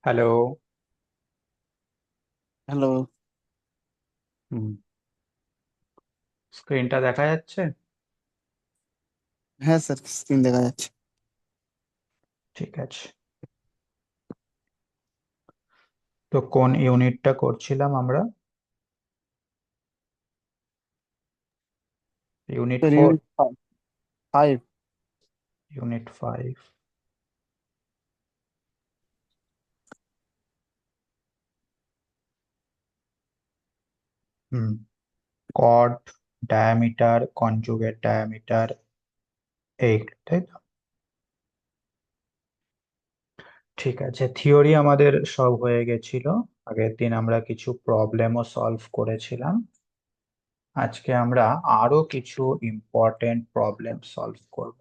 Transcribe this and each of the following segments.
Hello. Hello. হুম, স্ক্রিনটা দেখা যাচ্ছে? হ্যাঁ স্যার, স্ক্রিন দেখা যাচ্ছে। ঠিক আছে। তো কোন ইউনিটটা করছিলাম আমরা? Unit sir four. Unit 5। Unit five. হুম। কর্ড, ডায়ামিটার, কনজুগেট ডায়ামিটার, এইগুলো তাই তো? ঠিক আছে, থিওরি আমাদের সব হয়ে গেছিল। আগের দিন আমরা কিছু প্রবলেমও সলভ করেছিলাম। আজকে আমরা আরো কিছু ইম্পর্টেন্ট প্রবলেম সলভ করব।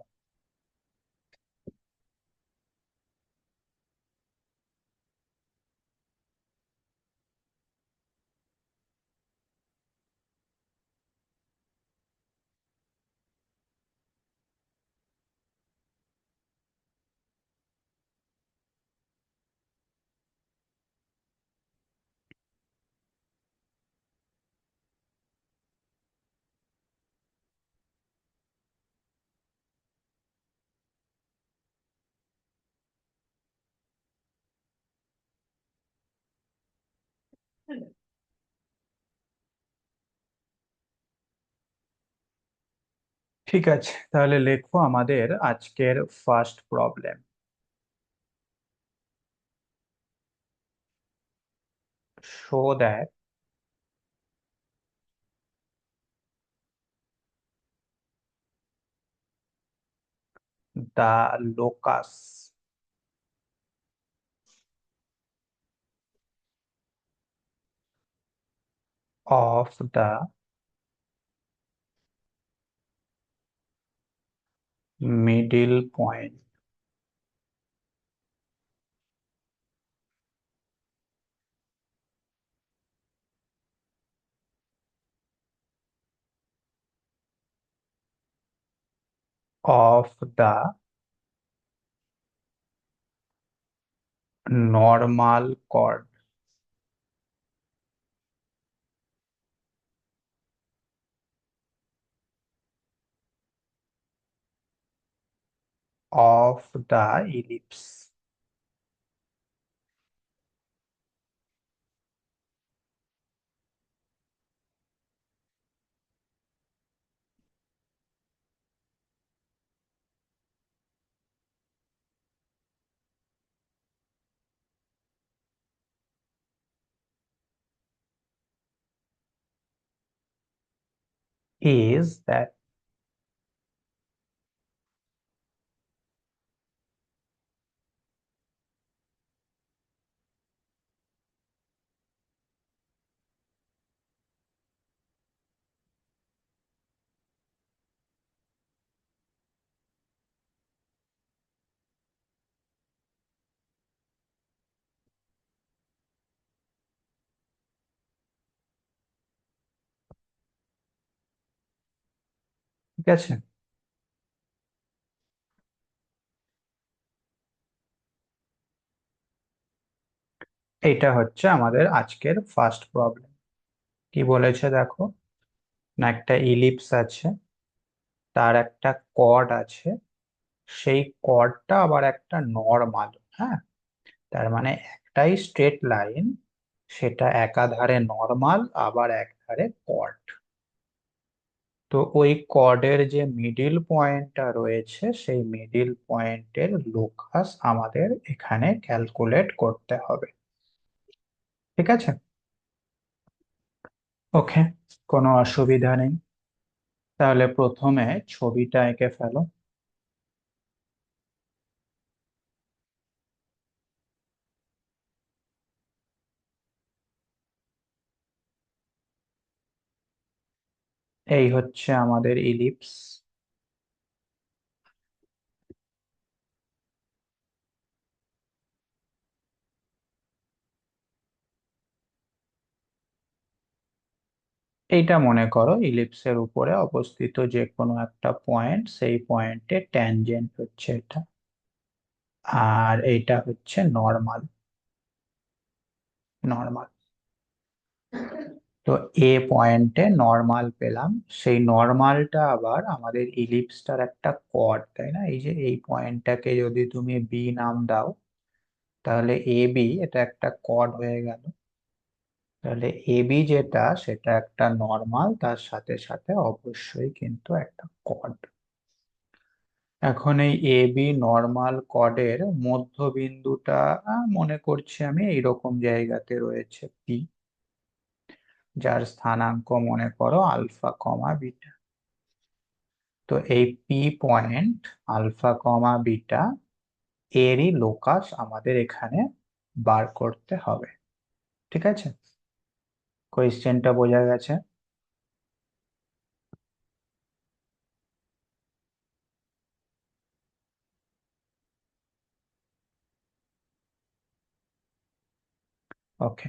ঠিক আছে, তাহলে লেখো আমাদের আজকের first problem. show that the locus of the middle point of the normal chord of the ellipse is that। ঠিক আছে, এটা হচ্ছে আমাদের আজকের ফার্স্ট প্রবলেম। কি বলেছে দেখো, না একটা ইলিপস আছে, তার একটা কর্ড আছে, সেই কর্ডটা আবার একটা নর্মাল। হ্যাঁ, তার মানে একটাই স্ট্রেট লাইন, সেটা একাধারে নর্মাল আবার একধারে কর্ড। তো ওই কর্ডের যে মিডিল পয়েন্টটা রয়েছে, সেই মিডিল পয়েন্টের লোকাস আমাদের এখানে ক্যালকুলেট করতে হবে। ঠিক আছে, ওকে, কোনো অসুবিধা নেই। তাহলে প্রথমে ছবিটা এঁকে ফেলো। এই হচ্ছে আমাদের ইলিপস। এইটা মনে করো ইলিপসের উপরে অবস্থিত যে কোনো একটা পয়েন্ট, সেই পয়েন্টে ট্যানজেন্ট হচ্ছে এটা। আর এইটা হচ্ছে নর্মাল। নর্মাল। তো এ পয়েন্টে নর্মাল পেলাম, সেই নর্মালটা আবার আমাদের ইলিপসটার একটা কর্ড, তাই না? এই যে এই পয়েন্টটাকে যদি তুমি বি নাম দাও, তাহলে এ বি এটা একটা কর্ড হয়ে গেল। তাহলে এ বি যেটা, সেটা একটা নর্মাল, তার সাথে সাথে অবশ্যই কিন্তু একটা কর্ড। এখন এই এ বি নর্মাল কর্ডের মধ্যবিন্দুটা মনে করছি আমি এইরকম জায়গাতে রয়েছে পি, যার স্থানাঙ্ক মনে করো আলফা কমা বিটা। তো এই P point alpha comma beta এরই লোকাস আমাদের এখানে বার করতে হবে। ঠিক আছে, কোয়েশ্চেনটা বোঝা গেছে? ওকে।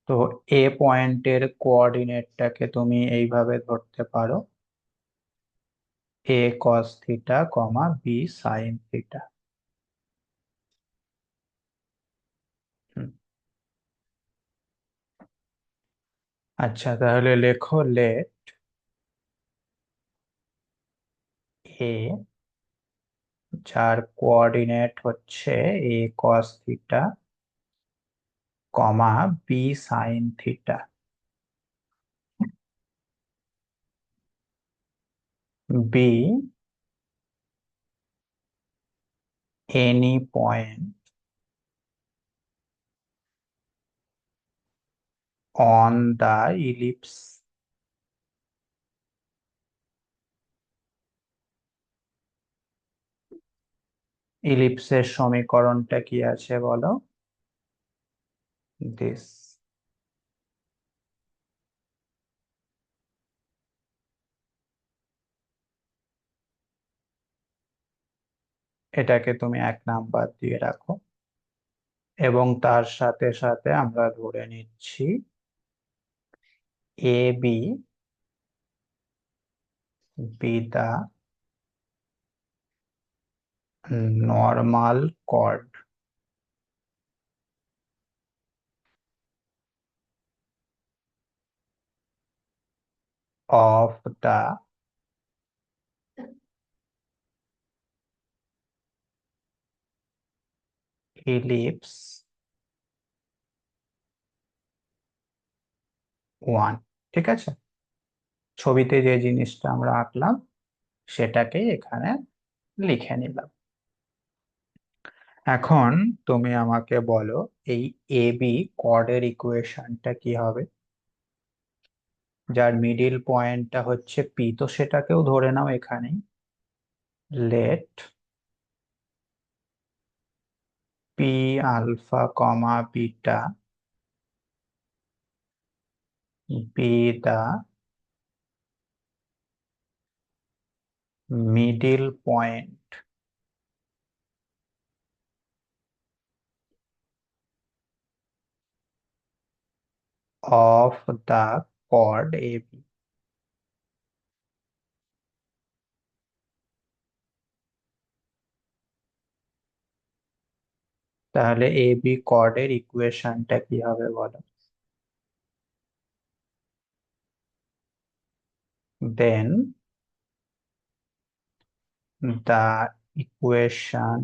তো এ পয়েন্টের কোঅর্ডিনেটটাকে তুমি এইভাবে ধরতে পারো, a cos theta comma B sine theta. আচ্ছা, তাহলে লেখো লেট এ, যার কোঅর্ডিনেট হচ্ছে a cos theta comma B sine theta, be any point on the ellipse. ইলিপসের সমীকরণটা কি আছে বলো? দিস। এটাকে তুমি 1 নাম্বার দিয়ে রাখো, এবং তার সাথে সাথে আমরা ধরে নিচ্ছি a b be the normal chord of the ellipse one. ঠিক আছে, ছবিতে যে জিনিসটা আমরা আঁকলাম সেটাকেই এখানে লিখে নিলাম। এখন তুমি আমাকে বলো, এই এ বি কর্ডের ইকুয়েশনটা কি হবে? যার মিডিল পয়েন্টটা হচ্ছে পি, তো সেটাকেও ধরে নাও এখানেই। Let P alpha comma beta be the middle point of the chord A B. তাহলে এ বি কর্ডের ইকুয়েশনটা কি হবে বলো? দেন the equation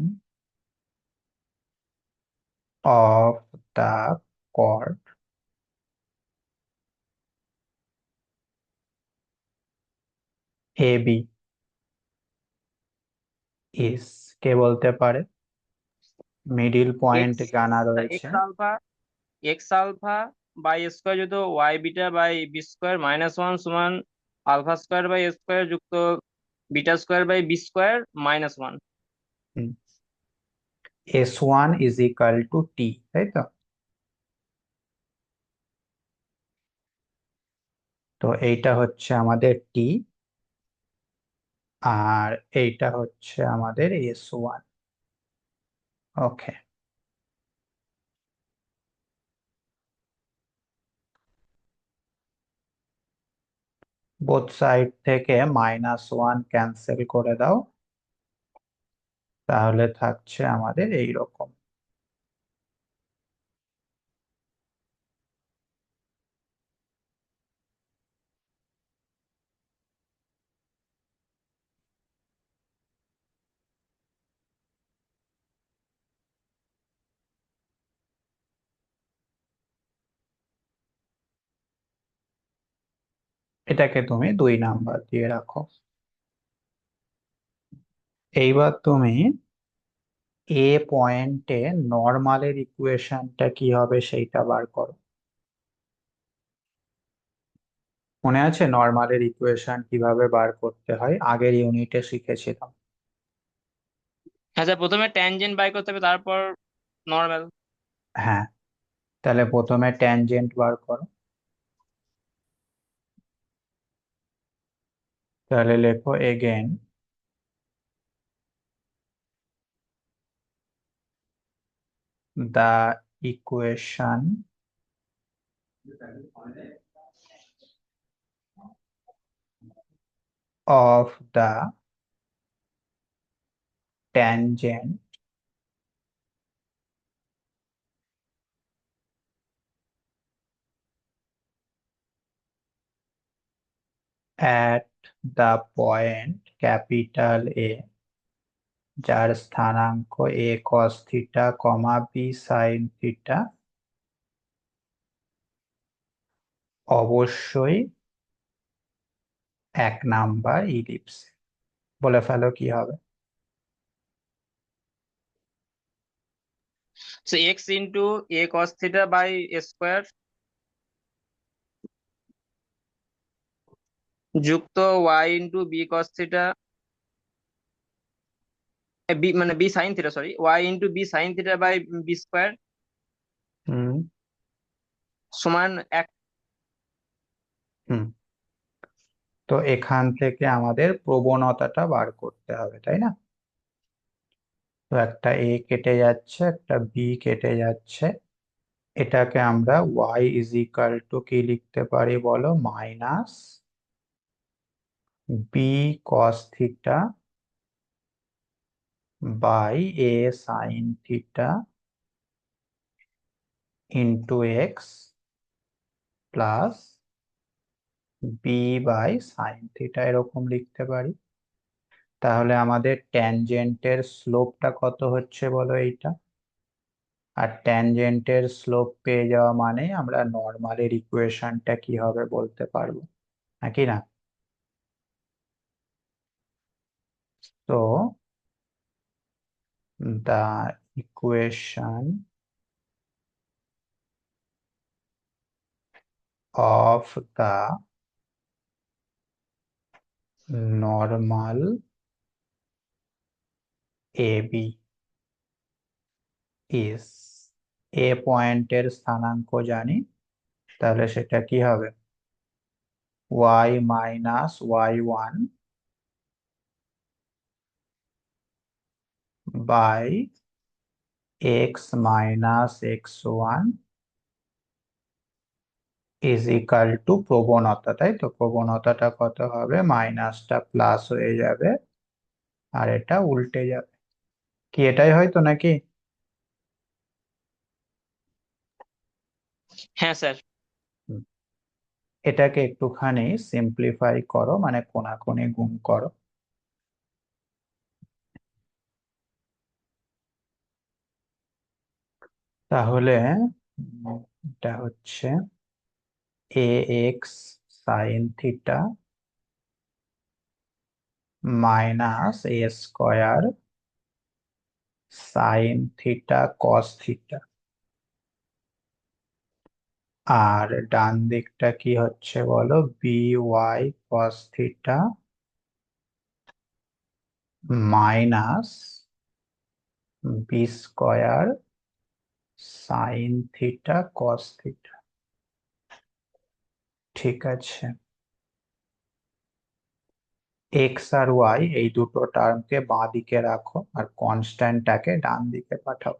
of the chord AB is, কে বলতে পারে? মিডিল পয়েন্ট এক্স জানা রয়েছে। X alpha x alpha by square যুক্ত y beta by B square -1 সমান আলফা স্কোয়ার বাই স্কোয়ার যুক্ত beta square by B square -1। S1 is equal to T, তাই তো? তো এইটা হচ্ছে আমাদের টি, আর এইটা হচ্ছে আমাদের S1। ওকে। বোথ সাইড থেকে -1 ক্যান্সেল করে দাও, তাহলে থাকছে আমাদের এই রকম। এটাকে তুমি 2 নাম্বার দিয়ে রাখো। এইবার তুমি এ পয়েন্টে নর্মালের ইকুয়েশনটা কি হবে সেইটা বার করো। মনে আছে নর্মালের ইকুয়েশন কিভাবে বার করতে হয়? আগের ইউনিটে শিখেছিলাম। হ্যাঁ স্যার, প্রথমে ট্যানজেন্ট বাই করতে হবে, তারপর নর্মাল। হ্যাঁ, তাহলে প্রথমে ট্যানজেন্ট বার করো। তাহলে লেখো again the equation of the tangent at the point capital A যার স্থানাঙ্ক a cos theta, b sin theta অবশ্যই 1 নাম্বার ইলিপস। বলে ফেলো কি হবে। So x into a cos theta by square যুক্ত y into b cos theta, b মানে b sine theta, sorry, y into b sine theta by B square হুম সমান এক। হুম তো এখান থেকে আমাদের প্রবণতাটা বার করতে হবে, তাই না? তো একটা এ কেটে যাচ্ছে, একটা বি কেটে যাচ্ছে। এটাকে আমরা y ইজ ইকাল টু কি লিখতে পারি বলো? Minus B cos theta by A sine theta into X plus B by sine theta, এরকম লিখতে পারি। তাহলে আমাদের ট্যানজেন্টের স্লোপটা কত হচ্ছে বলো এইটা। আর ট্যানজেন্টের স্লোপ পেয়ে যাওয়া মানে আমরা নর্মালের ইকুয়েশনটা কি হবে বলতে পারবো, নাকি না? তো the equation of the normal AB is, A পয়েন্টের স্থানাঙ্ক জানি, তাহলে সেটা কি হবে? y minus y1 by x minus x1 is equal to প্রবণতা, তাই তো? প্রবণতাটা কত হবে? মাইনাসটা প্লাস হয়ে যাবে আর এটা উল্টে যাবে। কি এটাই হয়তো নাকি? হ্যাঁ স্যার। হুম। এটাকে একটুখানি সিম্পলিফাই করো, মানে কোনাকুনি গুণ করো। তাহলে এটা হচ্ছে a x sine theta minus a square sine theta cos theta. আর ডান দিকটা কি হচ্ছে বলো? B y cos theta minus B square sine theta cos theta. ঠিক আছে, এক্স আর ওয়াই এই দুটো টার্মকে বাঁ দিকে রাখো আর কনস্ট্যান্টটাকে ডান দিকে পাঠাও।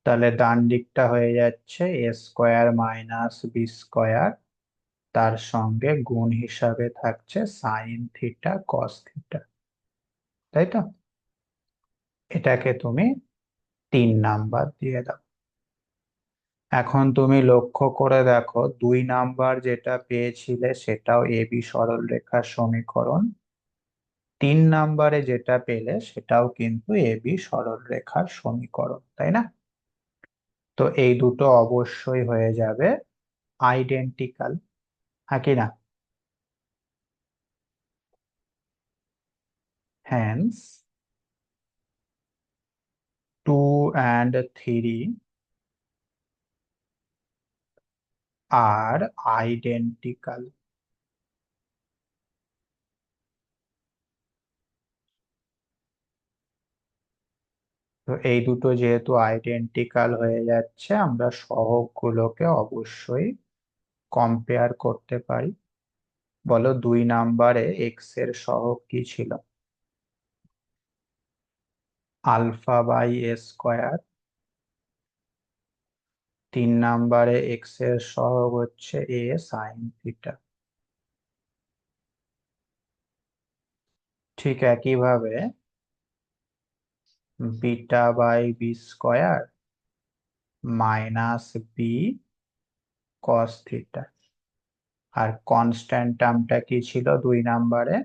তাহলে ডান দিকটা হয়ে যাচ্ছে এ স্কোয়ার মাইনাস বি স্কোয়ার, তার সঙ্গে গুণ হিসাবে থাকছে সাইন থিটা কস থিটা, তাই তো? এটাকে তুমি 3 নাম্বার দিয়ে দাও। এখন তুমি লক্ষ্য করে দেখো 2 নাম্বার যেটা পেয়েছিলে সেটাও এবি সরলরেখার সমীকরণ, 3 নম্বরে যেটা পেলে সেটাও কিন্তু এবি সরলরেখার সমীকরণ, তাই না? তো এই দুটো অবশ্যই হয়ে যাবে আইডেন্টিক্যাল, হ্যাঁ কি না? হ্যান্স 2 and 3 আর আইডেন্টিক্যাল। তো এই দুটো যেহেতু আইডেন্টিক্যাল হয়ে যাচ্ছে, আমরা সহগগুলোকে অবশ্যই কম্পেয়ার করতে পারি। বলো 2 নম্বরে এক্স এর সহগ কি ছিল? α/a²। 3 নম্বরে এক্স এর সহগ হচ্ছে a sin θ। ঠিক একইভাবে β/b² -b cos θ। আর কনস্ট্যান্ট টার্মটা কি ছিল 2 নম্বরে?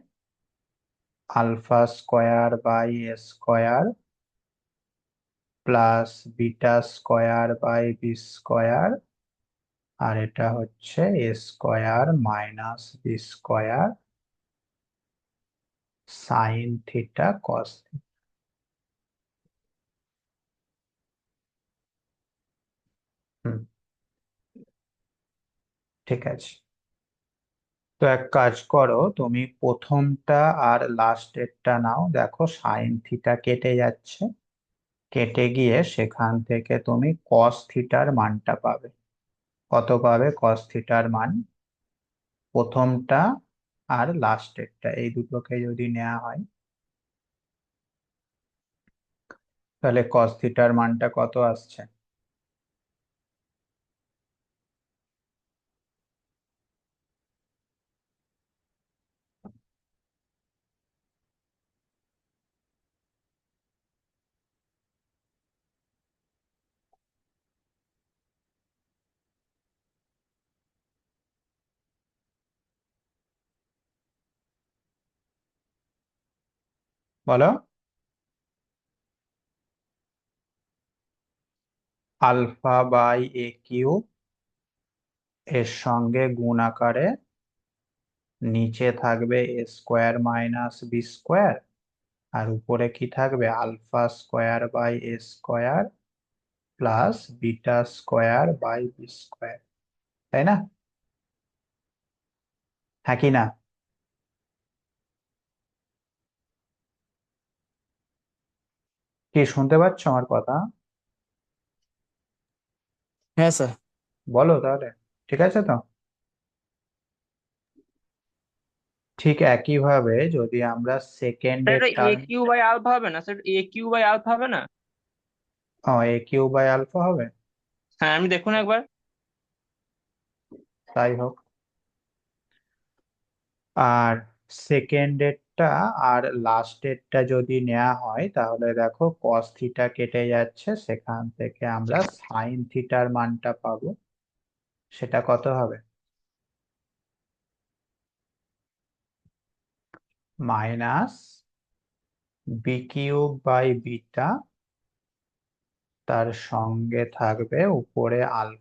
α²/a² +β²/b²। আর এটা হচ্ছে a²-b² sin θ cos θ। হুম, ঠিক আছে। তো এক কাজ করো, তুমি প্রথমটা আর লাস্টেরটা নাও। দেখো সাইন থিটা কেটে যাচ্ছে, কেটে গিয়ে সেখান থেকে তুমি কস থিটার মানটা পাবে। কত পাবে কস থিটার মান? প্রথমটা আর লাস্টেরটা এই দুটোকে যদি নেওয়া হয়, তাহলে কস থিটার মানটা কত আসছে? বলো। α/a³ এর সঙ্গে গুণ আকারে নিচে থাকবে a² - b², আর উপরে কি থাকবে? α²/a² +β²/b², তাই না? হ্যাঁ কি না? কি শুনতে পাচ্ছ আমার কথা? হ্যাঁ স্যার। বলো তাহলে। ঠিক আছে তো? ঠিক একইভাবে যদি আমরা সেকেন্ডের এটা এ টার্ম, কিউ বাই আলফা হবে না স্যার? a³/α হবে না? a³/α হবে। হ্যাঁ, আমি দেখুন একবার। তাই হোক। আর সেকেন্ডেরটা আর লাস্টেরটা যদি নেওয়া হয়, তাহলে দেখো কস থিটা কেটে যাচ্ছে, সেখান থেকে আমরা সাইন থিটার মানটা পাবো। সেটা কত হবে? মাইনাস b³ বাই β, তার সঙ্গে থাকবে উপরে α²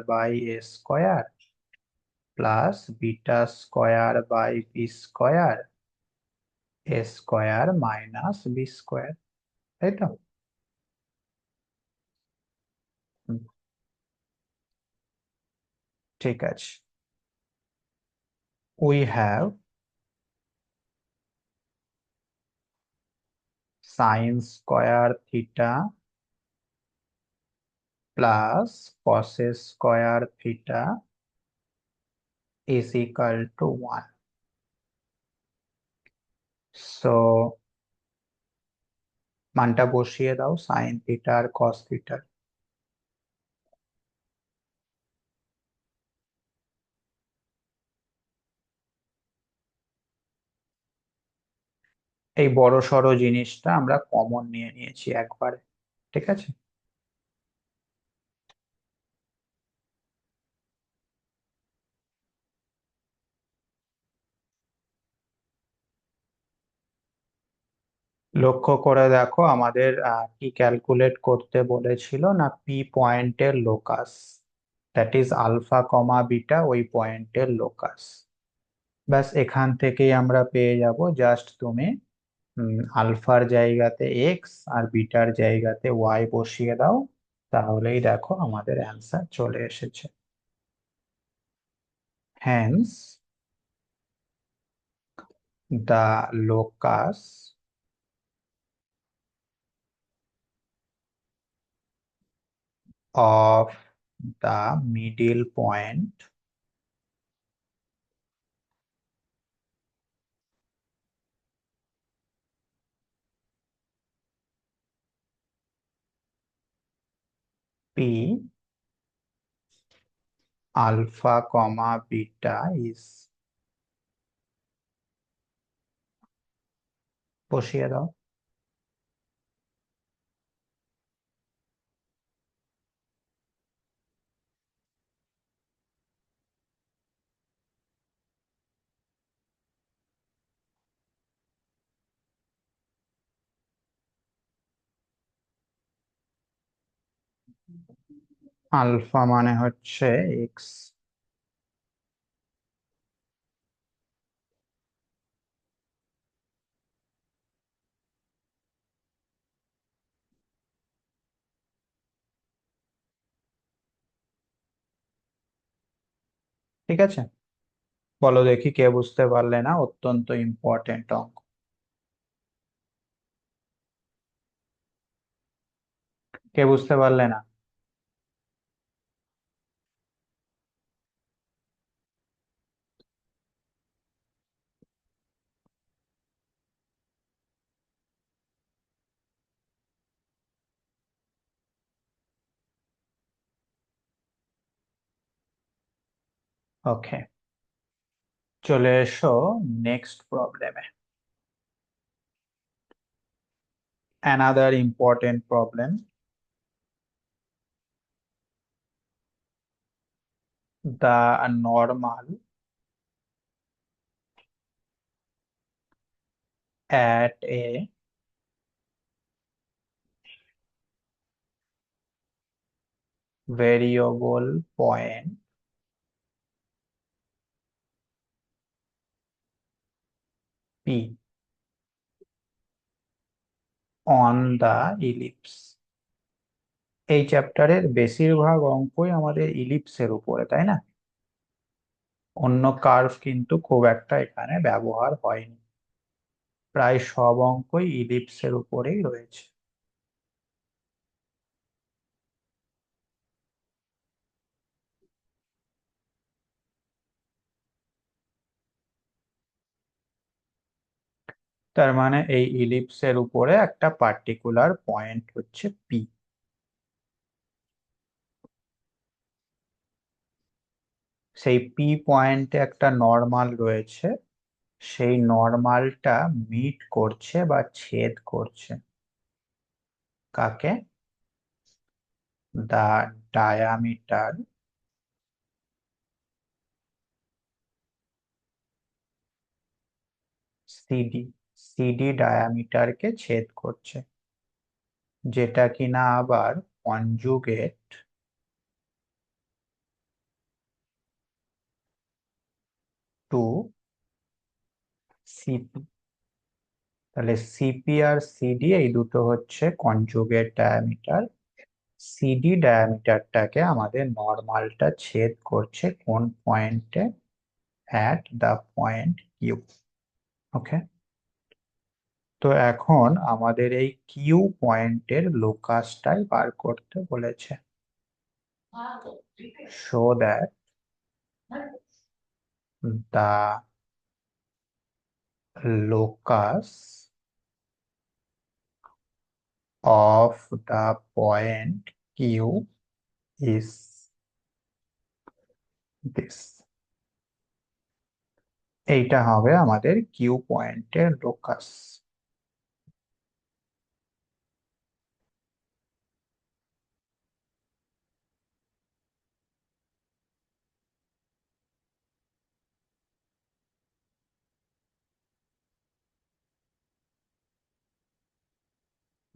by a² +β² by b², a² - b², তাই তো? হুম, ঠিক আছে। We have sin² θ +cos² θ is equal to 1. So মানটা বসিয়ে দাও সাইন থিটা আর কস থিটার। এই বড় সড়ো জিনিসটা আমরা কমন নিয়ে নিয়েছি একবারে, ঠিক আছে? লক্ষ্য করে দেখো আমাদের কি ক্যালকুলেট করতে বলেছিল না, পি পয়েন্টের locus, that is alpha comma beta, ওই পয়েন্টের লোকাস। ব্যাস এখান থেকেই আমরা পেয়ে যাব। জাস্ট তুমি আলফার জায়গাতে এক্স আর বিটার জায়গাতে ওয়াই বসিয়ে দাও, তাহলেই দেখো আমাদের অ্যান্সার চলে এসেছে। Hence the locus of the middle point P alpha comma beta is, বসিয়ে দাও। আলফা মানে হচ্ছে এক্স। ঠিক আছে, বলো দেখি কে বুঝতে পারলে না, অত্যন্ত ইম্পর্টেন্ট অঙ্ক। কে বুঝতে পারলে না? ওকে, চলে এসো নেক্সট প্রবলেমে। Another important problem, the normal at a variable point P on the ellipse। এই চ্যাপ্টারের বেশিরভাগ অঙ্কই আমাদের ইলিপসের উপরে, তাই না? অন্য কার্ভ কিন্তু খুব একটা এখানে ব্যবহার হয়নি, প্রায় সব অঙ্কই ইলিপসের উপরেই রয়েছে। তার মানে এই ইলিপসের উপরে একটা পার্টিকুলার পয়েন্ট হচ্ছে পি। সেই পি পয়েন্টে একটা নর্মাল রয়েছে, সেই নর্মালটা মিট করছে বা ছেদ করছে কাকে? দা ডায়ামিটার সিডি, সিডি ডায়ামিটারকে ছেদ করছে, যেটা কিনা আবার কনজুগেট টু সিপি। তাহলে সিপি আর সিডি এই দুটো হচ্ছে কনজুগেট ডায়ামিটার। সিডি ডায়ামিটারটাকে আমাদের নর্মালটা ছেদ করছে কোন পয়েন্টে? At the point Q. Okay, তো এখন আমাদের এই কিউ পয়েন্টের লোকাসটাই বার করতে বলেছে। Show that the locus of the point Q is this। এইটা হবে আমাদের কিউ পয়েন্টের লোকাস।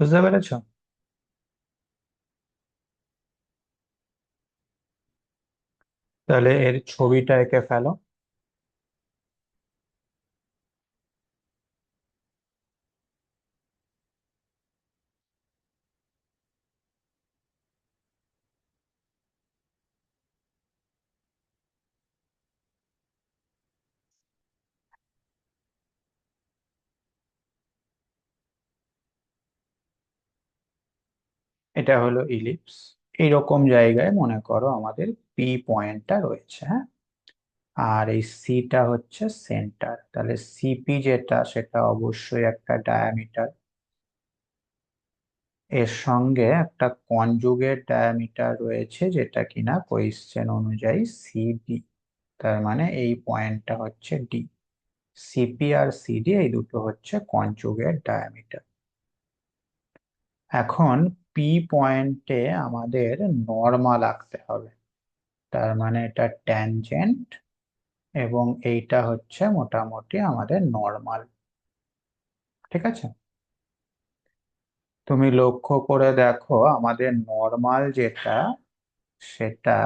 বুঝতে পেরেছো? তাহলে এর ছবিটা এঁকে ফেলো। এটা হলো ইলিপস। এইরকম জায়গায় মনে করো আমাদের পি পয়েন্টটা রয়েছে, হ্যাঁ। আর এই সিটা হচ্ছে সেন্টার, তাহলে সিপি যেটা সেটা অবশ্যই একটা ডায়ামিটার। এর সঙ্গে একটা কনজুগেট ডায়ামিটার রয়েছে যেটা কিনা কোয়েশ্চেন অনুযায়ী সিডি। তার মানে এই পয়েন্টটা হচ্ছে ডি। সিপি আর সিডি এই দুটো হচ্ছে কনজুগেট ডায়ামিটার। এখন পি পয়েন্টে আমাদের নর্মাল আঁকতে হবে। তার মানে এটা ট্যানজেন্ট, এবং এইটা হচ্ছে মোটামুটি আমাদের নর্মাল। ঠিক আছে? তুমি লক্ষ্য করে দেখো আমাদের নর্মাল যেটা, সেটা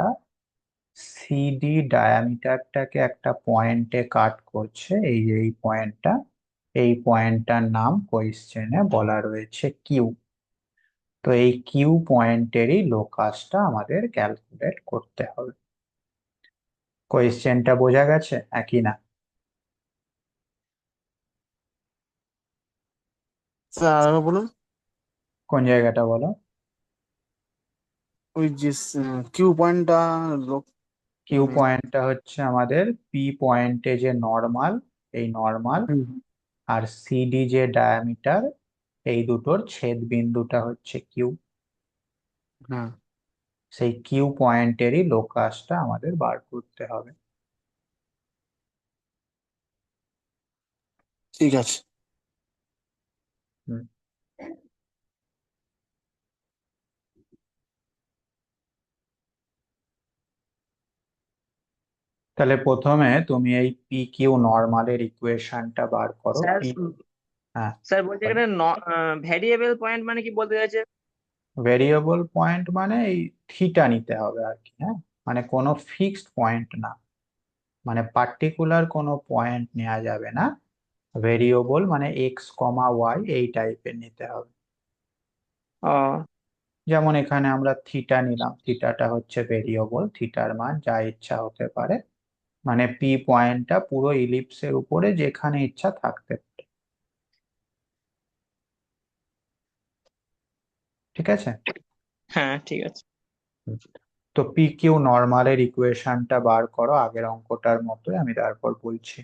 সিডি ডায়ামিটারটাকে একটা পয়েন্টে কাট করছে, এই যে এই পয়েন্টটা। এই পয়েন্টটার নাম কোয়েশ্চেনে বলা রয়েছে কিউ। তো এই কিউ পয়েন্টেরই লোকাসটা আমাদের ক্যালকুলেট করতে হবে। কোয়েশ্চেনটা বোঝা গেছে একই না? স্যার আরেকবার বলুন। কোন জায়গাটা বলো? ওই যে কিউ পয়েন্টটা লোক কিউ মানে পয়েন্টটা হচ্ছে আমাদের পি পয়েন্টে যে নর্মাল, এই নর্মাল। হুম, আর সিডি যে ডায়ামিটার, এই দুটোর ছেদ বিন্দুটা হচ্ছে কিউ। হ্যাঁ সেই কিউ পয়েন্টেরই লোকাসটা আমাদের বার করতে হবে। ঠিক আছে। হুম। তাহলে প্রথমে তুমি এই পি কিউ নর্মালের ইকুয়েশনটা বার করো। স্যার পি, হ্যাঁ, স্যার বলছে এখানে ভ্যারিয়েবল পয়েন্ট মানে কি বলতে চাইছে? ভেরিয়েবল পয়েন্ট মানে এই থিটা নিতে হবে আর কি, হ্যাঁ। মানে কোনো ফিক্সড পয়েন্ট না, মানে পার্টিকুলার কোনো পয়েন্ট নেওয়া যাবে না। ভেরিয়েবল মানে এক্স কমা ওয়াই এই টাইপের নিতে হবে। ও, যেমন এখানে আমরা থিটা নিলাম, থিটাটা হচ্ছে ভেরিয়েবল, থিটার মান যা ইচ্ছা হতে পারে। মানে পি পয়েন্টটা পুরো ইলিপসের উপরে যেখানে ইচ্ছা থাকতে পারে। ঠিক আছে? হ্যাঁ ঠিক আছে। হুম। তো পি কিউ নর্মালের ইকুয়েশনটা বার করো আগের অঙ্কটার মতোই, আমি তারপর বলছি।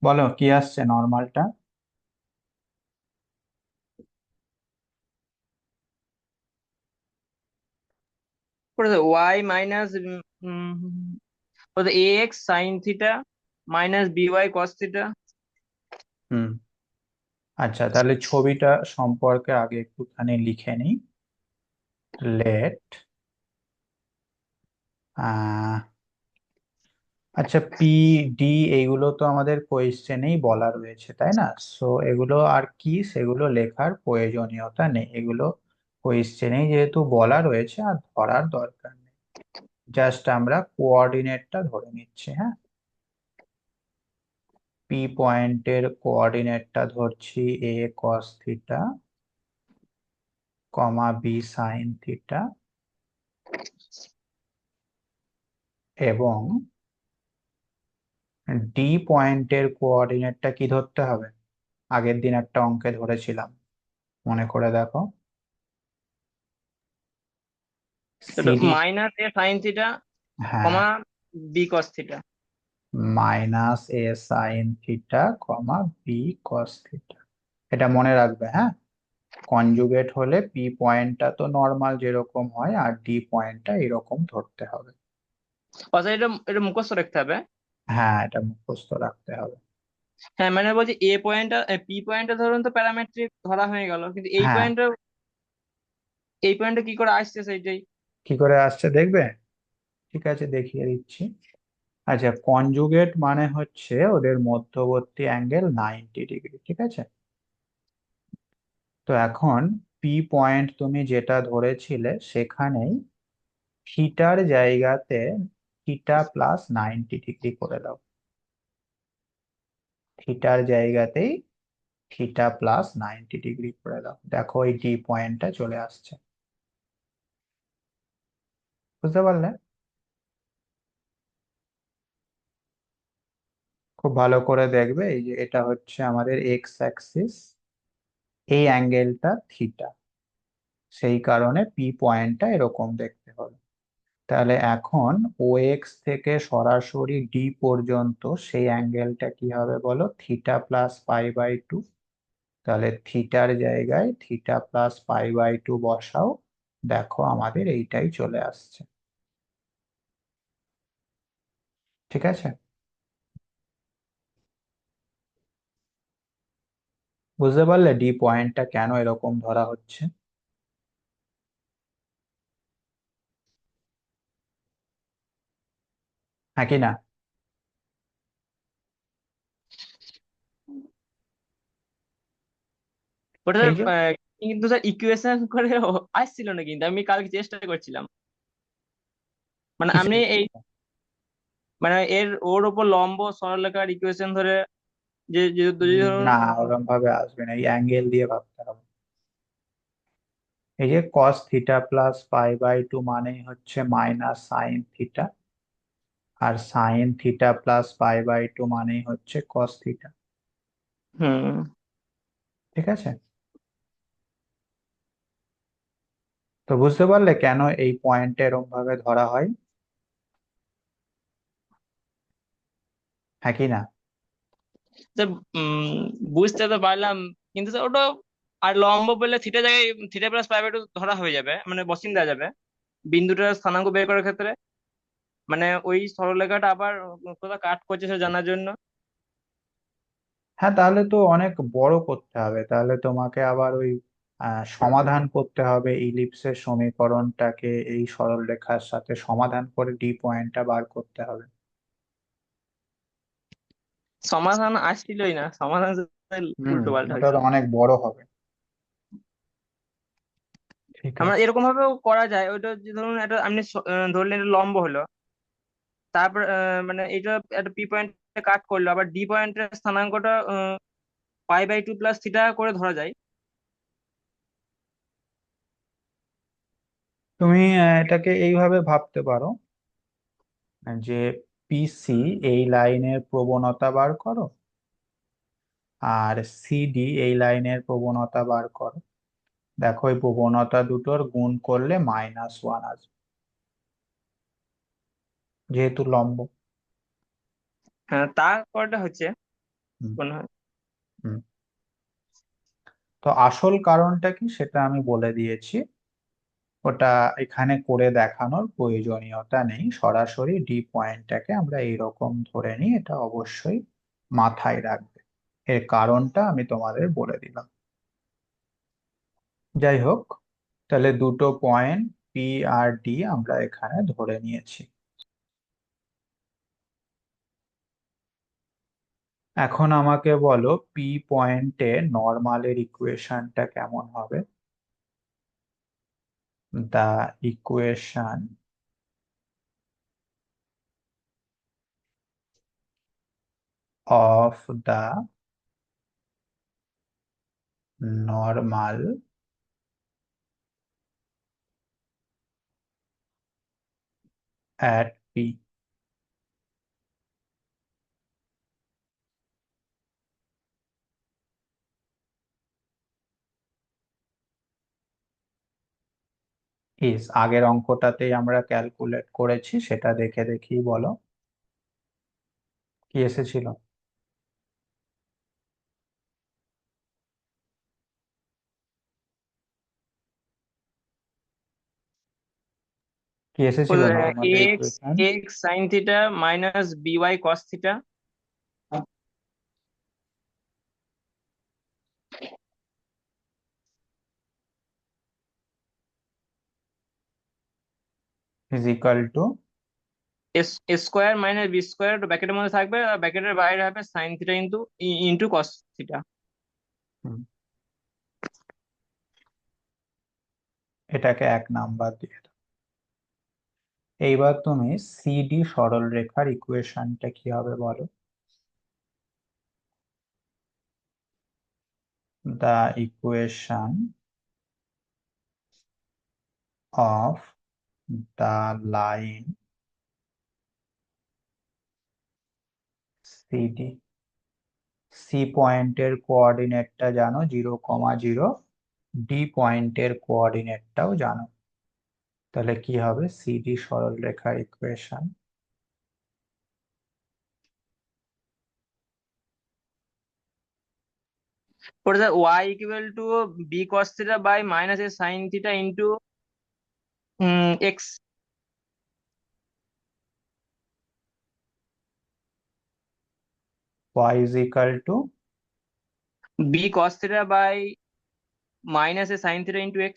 বলো কি আসছে নর্মালটা? Y minus a x sine theta minus b y cos theta. হুম। আচ্ছা, তাহলে ছবিটা সম্পর্কে আগে একটুখানি লিখে নিই। লেট আচ্ছা, পি ডি এইগুলো তো আমাদের কোয়েশ্চেনেই বলা রয়েছে, তাই না? সো এগুলো আর কি সেগুলো লেখার প্রয়োজনীয়তা নেই, এগুলো কোয়েশ্চেনেই যেহেতু বলা রয়েছে আর ধরার দরকার নেই। জাস্ট আমরা কোঅর্ডিনেটটা ধরে নিচ্ছি, হ্যাঁ। পি পয়েন্টের কোঅর্ডিনেটটা ধরছি এ cos theta, comma B sine theta, এবং ডি পয়েন্টের কোঅর্ডিনেটটা কি ধরতে হবে? আগের দিন একটা অঙ্কে ধরেছিলাম, মনে করে দেখো। সিডি, মাইনাস এ সাইন থিটা, হ্যাঁ, comma B cos theta. Minus এ sine theta comma B cos theta. এটা মনে রাখবে, হ্যাঁ। কনজুগেট হলে পি পয়েন্টটা তো নর্মাল যেরকম হয়, আর ডি পয়েন্টটা এরকম ধরতে হবে। আচ্ছা, এটা এটা মুখস্থ রাখতে হবে। হ্যাঁ, এটা মুখস্থ রাখতে হবে। হ্যাঁ, মানে বলছি এ পয়েন্টটা, পি পয়েন্টটা ধরুন তো প্যারামেট্রিক ধরা হয়ে গেল, কিন্তু হ্যাঁ, এই পয়েন্টটা কি করে আসছে সেইটাই। কি করে আসছে দেখবে? ঠিক আছে, দেখিয়ে দিচ্ছি। আচ্ছা, কনজুগেট মানে হচ্ছে ওদের মধ্যবর্তী অ্যাঙ্গেল 90 ডিগ্রি, ঠিক আছে? তো এখন পি পয়েন্ট তুমি যেটা ধরেছিলে সেখানেই থিটার জায়গাতে থিটা প্লাস 90 ডিগ্রি করে দাও। থিটার জায়গাতেই থিটা প্লাস 90 ডিগ্রি করে দাও, দেখো এই ডি পয়েন্টটা চলে আসছে। বুঝতে পারলে? খুব ভালো করে দেখবে, এই যে এটা হচ্ছে আমাদের এক্স অ্যাক্সিস, এই অ্যাঙ্গেলটা থিটা, সেই কারণে পি পয়েন্টটা এরকম দেখতে হবে। তাহলে এখন ও এক্স থেকে সরাসরি ডি পর্যন্ত সেই অ্যাঙ্গেলটা কি হবে বলো? থিটা প্লাস পাই/2। তাহলে থিটার জায়গায় থিটা প্লাস পাই/2 বসাও, দেখো আমাদের এইটাই চলে আসছে। ঠিক আছে, বুঝতে পারলে ডি পয়েন্টটা কেন এরকম ধরা হচ্ছে? হ্যাঁ কি না? ওটা এই যে, কিন্তু স্যার ইকুয়েশন করে আসছিল না, কিন্তু আমি কালকে চেষ্টা করছিলাম। মানে কিসের আমি এই, জন্য? মানে ওর ওপর লম্ব সরলরেখার ইকুয়েশন ধরে, যে যদি ধরুন। না, ওরকম ভাবে আসবে না, এই অ্যাঙ্গেল দিয়ে ভাবতে হবে। এই যে কস থিটা প্লাস পাই/2 মানেই হচ্ছে মাইনাস সাইন থিটা, আর সাইন থিটা প্লাস পাই/2 মানেই হচ্ছে কস থিটা। হুম। ঠিক আছে, তো বুঝতে পারলে কেন এই পয়েন্টটা এরকম ভাবে ধরা হয়? হ্যাঁ কি না? তো, বুঝতে তো পারলাম, কিন্তু স্যার ওটা আর লম্ব বললে থিটা জায়গায় theta plus pi by two ধরা হয়ে যাবে, মানে বসিয়ে দেওয়া যাবে বিন্দুটার স্থানাঙ্ক বের করার ক্ষেত্রে। মানে ওই সরলরেখাটা আবার কোথাও কাট করছে সে জানার জন্য। হ্যাঁ, তাহলে তো অনেক বড় করতে হবে, তাহলে তোমাকে আবার ওই সমাধান করতে হবে ইলিপসের সমীকরণটাকে এই সরল রেখার সাথে সমাধান করে ডি পয়েন্টটা বার করতে হবে। সমাধান আসছিলই না, সমাধান উল্টো পাল্টা ওটা হয়েছে। তো অনেক বড় হবে। ঠিক আমরা আছে। এরকম ভাবেও করা যায়, ওইটা যে ধরুন একটা আপনি ধরলেন এটা লম্ব হলো, তারপর মানে এটা একটা পি পয়েন্টে কাট করলো, আবার ডি পয়েন্টের স্থানাঙ্কটা পাই বাই 2 প্লাস থিটা করে ধরা যায়। তুমি এটাকে এইভাবে ভাবতে পারো, যে পিসি এই লাইনের প্রবণতা বার করো, আর সিডি এই লাইনের প্রবণতা বার করো। দেখো এই প্রবণতা দুটোর গুণ করলে -1 আসবে, যেহেতু লম্ব। হ্যাঁ, তা করাটা হচ্ছে হুম, মনে হয়। হুম। তো আসল কারণটা কি সেটা আমি বলে দিয়েছি, ওটা এখানে করে দেখানোর প্রয়োজনীয়তা নেই। সরাসরি ডি পয়েন্টটাকে আমরা এইরকম ধরে নিই, এটা অবশ্যই মাথায় রাখবে। এর কারণটা আমি তোমাদের বলে দিলাম। যাই হোক, তাহলে দুটো পয়েন্ট পি আর ডি আমরা এখানে ধরে নিয়েছি। এখন আমাকে বলো পি পয়েন্টে নর্মালের ইকুয়েশনটা কেমন হবে। The equation of the normal at P. ইস, আগের অঙ্কটাতেই আমরা ক্যালকুলেট করেছি, সেটা দেখে দেখেই বলো কি এসেছিল। কি এসেছিল নর্মালের x equation? X sine theta minus b y cos theta. Is equal to. S square minus B square ব্র্যাকেটের মধ্যে থাকবে, আর ব্র্যাকেটের বাইরে হবে sine theta into cos theta. এটাকে 1 নাম্বার দিয়ে দাও। এইবার তুমি সিডি সরল রেখার ইকুয়েশনটা কি হবে বলো। The equation of the line CD. C পয়েন্টের কোঅর্ডিনেটটা জানো 0,0, ডি পয়েন্টের কোঅর্ডিনেটটাও জানো। তাহলে কি হবে সিডি সরল রেখার equation? What is that? Y equal to b cos theta by minus a sin theta into x. Y is equal to। B cos theta by minus a sin theta into x.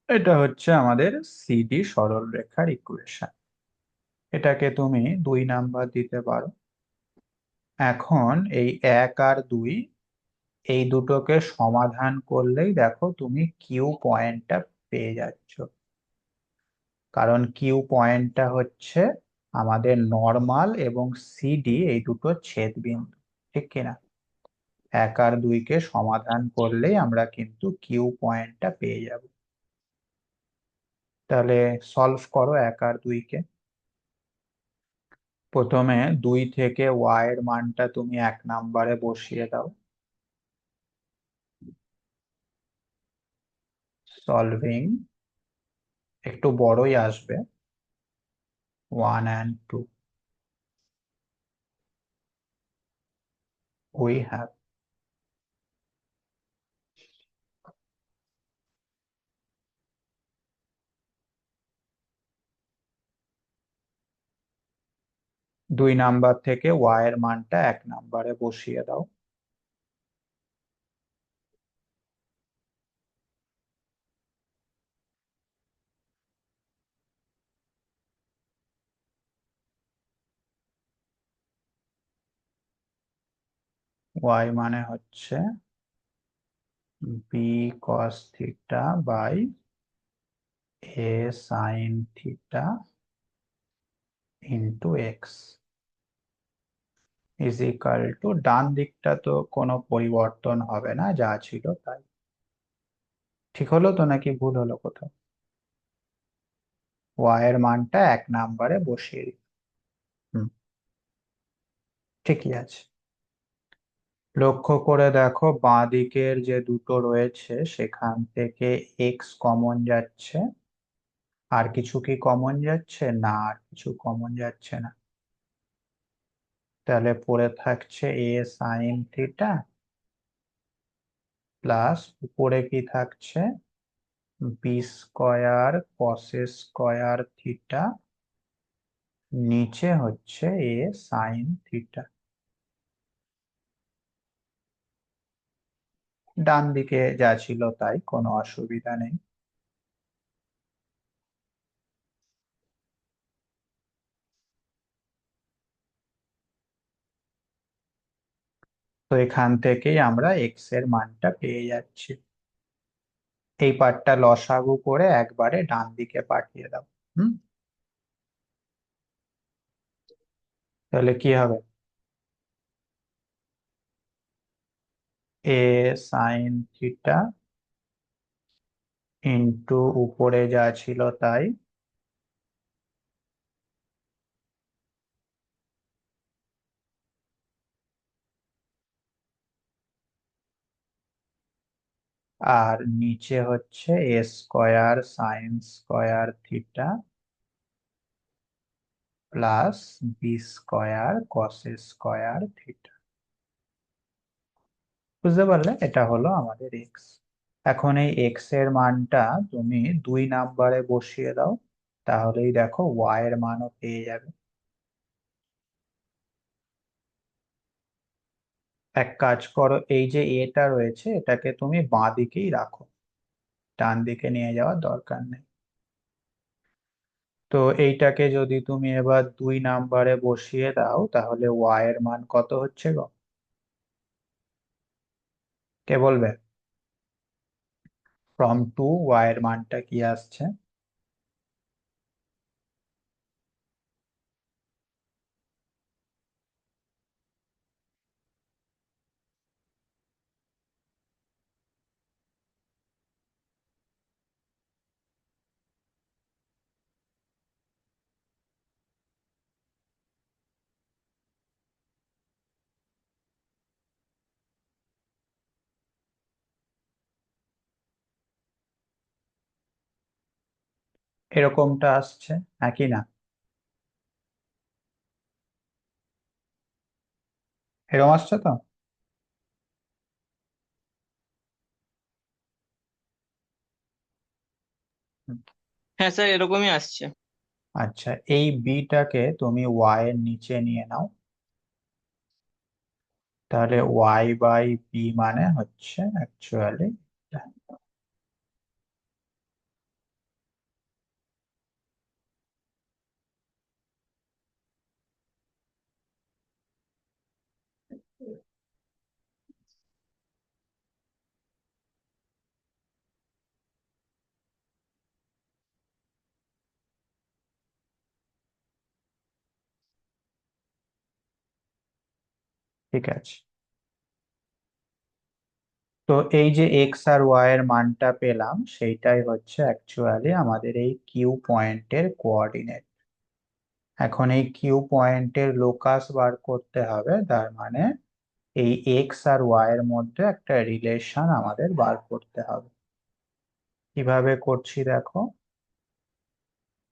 এটা হচ্ছে আমাদের CD সরল রেখার equation. এটাকে তুমি 2 number দিতে পারো। এখন এই 1 আর 2 এই দুটোকে সমাধান করলেই দেখো তুমি কিউ পয়েন্টটা পেয়ে যাচ্ছ। কারণ কিউ পয়েন্টটা হচ্ছে আমাদের নর্মাল এবং সিডি এই দুটো ছেদ বিন্দু, ঠিক কিনা? 1 আর 2কে সমাধান করলেই আমরা কিন্তু কিউ পয়েন্টটা পেয়ে যাব। তাহলে সলভ করো 1 আর 2কে। প্রথমে 2 থেকে ওয়াই এর মানটা তুমি 1 নাম্বারে বসিয়ে দাও। সলভিং একটু বড়ই আসবে, 1 and 2 we have। 2 নাম্বার থেকে ওয়াই এর মানটা 1 নাম্বারে বসিয়ে দাও। ওয়াই মানে হচ্ছে b cos theta by A sine theta into x is equal to, ডান দিকটা তো কোনো পরিবর্তন হবে না, যা ছিল তাই। ঠিক হলো তো নাকি ভুল হলো কোথাও? ওয়াই এর মানটা 1 নাম্বারে বসিয়ে দিই। হুম, ঠিকই আছে। লক্ষ্য করে দেখো বাঁ দিকের যে দুটো রয়েছে সেখান থেকে এক্স কমন যাচ্ছে। আর কিছু কি কমন যাচ্ছে? না, আর কিছু কমন যাচ্ছে না। তাহলে পড়ে থাকছে এ সাইন থিটা প্লাস উপরে কি থাকছে B square cos square theta, নিচে হচ্ছে এ সাইন থিটা। ডান দিকে যা ছিল তাই, কোনো অসুবিধা নেই। তো এখান থেকেই আমরা এক্স এর মানটা পেয়ে যাচ্ছি। এই পার্টটা লসাগু করে একবারে ডান দিকে পাঠিয়ে দাও। হুম, তাহলে কি হবে? এ সাইন থিটা ইন্টু উপরে যা ছিল তাই, আর নিচে হচ্ছে a square sine square theta plus b square cos square theta. বুঝতে পারলে? এটা হলো আমাদের এক্স। এখন এই এক্স এর মানটা তুমি 2 নাম্বারে বসিয়ে দাও, তাহলেই দেখো ওয়াই এর মানও পেয়ে যাবে। এক কাজ করো, এই যে এটা রয়েছে এটাকে তুমি বাঁ দিকেই রাখো, ডান দিকে নিয়ে যাওয়ার দরকার নেই। তো এইটাকে যদি তুমি এবার 2 নাম্বারে বসিয়ে দাও, তাহলে ওয়াই এর মান কত হচ্ছে গো? কে বলবে? ফ্রম টু ওয়াই এর মানটা কি আসছে? এরকমটা আসছে, নাকি না? এরকম আসছে তো? হুম। হ্যাঁ স্যার, এরকমই আসছে। আচ্ছা, এই বিটাকে তুমি ওয়াই এর নিচে নিয়ে নাও, তাহলে ওয়াই বাই বি মানে হচ্ছে অ্যাকচুয়ালি, ঠিক আছে। তো এই যে এক্স আর ওয়াই এর মানটা পেলাম, সেইটাই হচ্ছে অ্যাকচুয়ালি আমাদের এই কিউ পয়েন্টের কোঅর্ডিনেট। এখন এই কিউ পয়েন্টের লোকাস বার করতে হবে, তার মানে এই এক্স আর ওয়াই এর মধ্যে একটা রিলেশন আমাদের বার করতে হবে। কিভাবে করছি দেখো,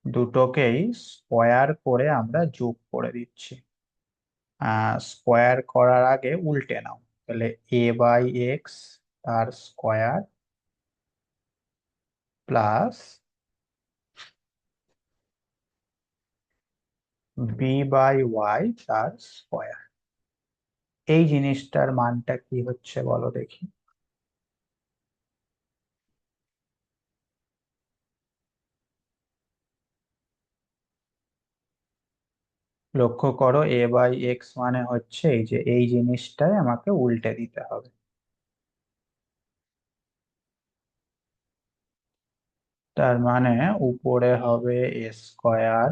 দুটোকেই স্কোয়ার করে আমরা যোগ করে দিচ্ছি। স্কোয়ার করার আগে উল্টে নাও, তাহলে এ বাই এক্স তার square plus B by Y তার স্কোয়ার। এই জিনিসটার মানটা কি হচ্ছে বলো দেখি। লক্ষ্য করো, এ বাই এক্স মানে হচ্ছে এই যে এই জিনিসটাই আমাকে উল্টে দিতে হবে। তার মানে উপরে হবে A square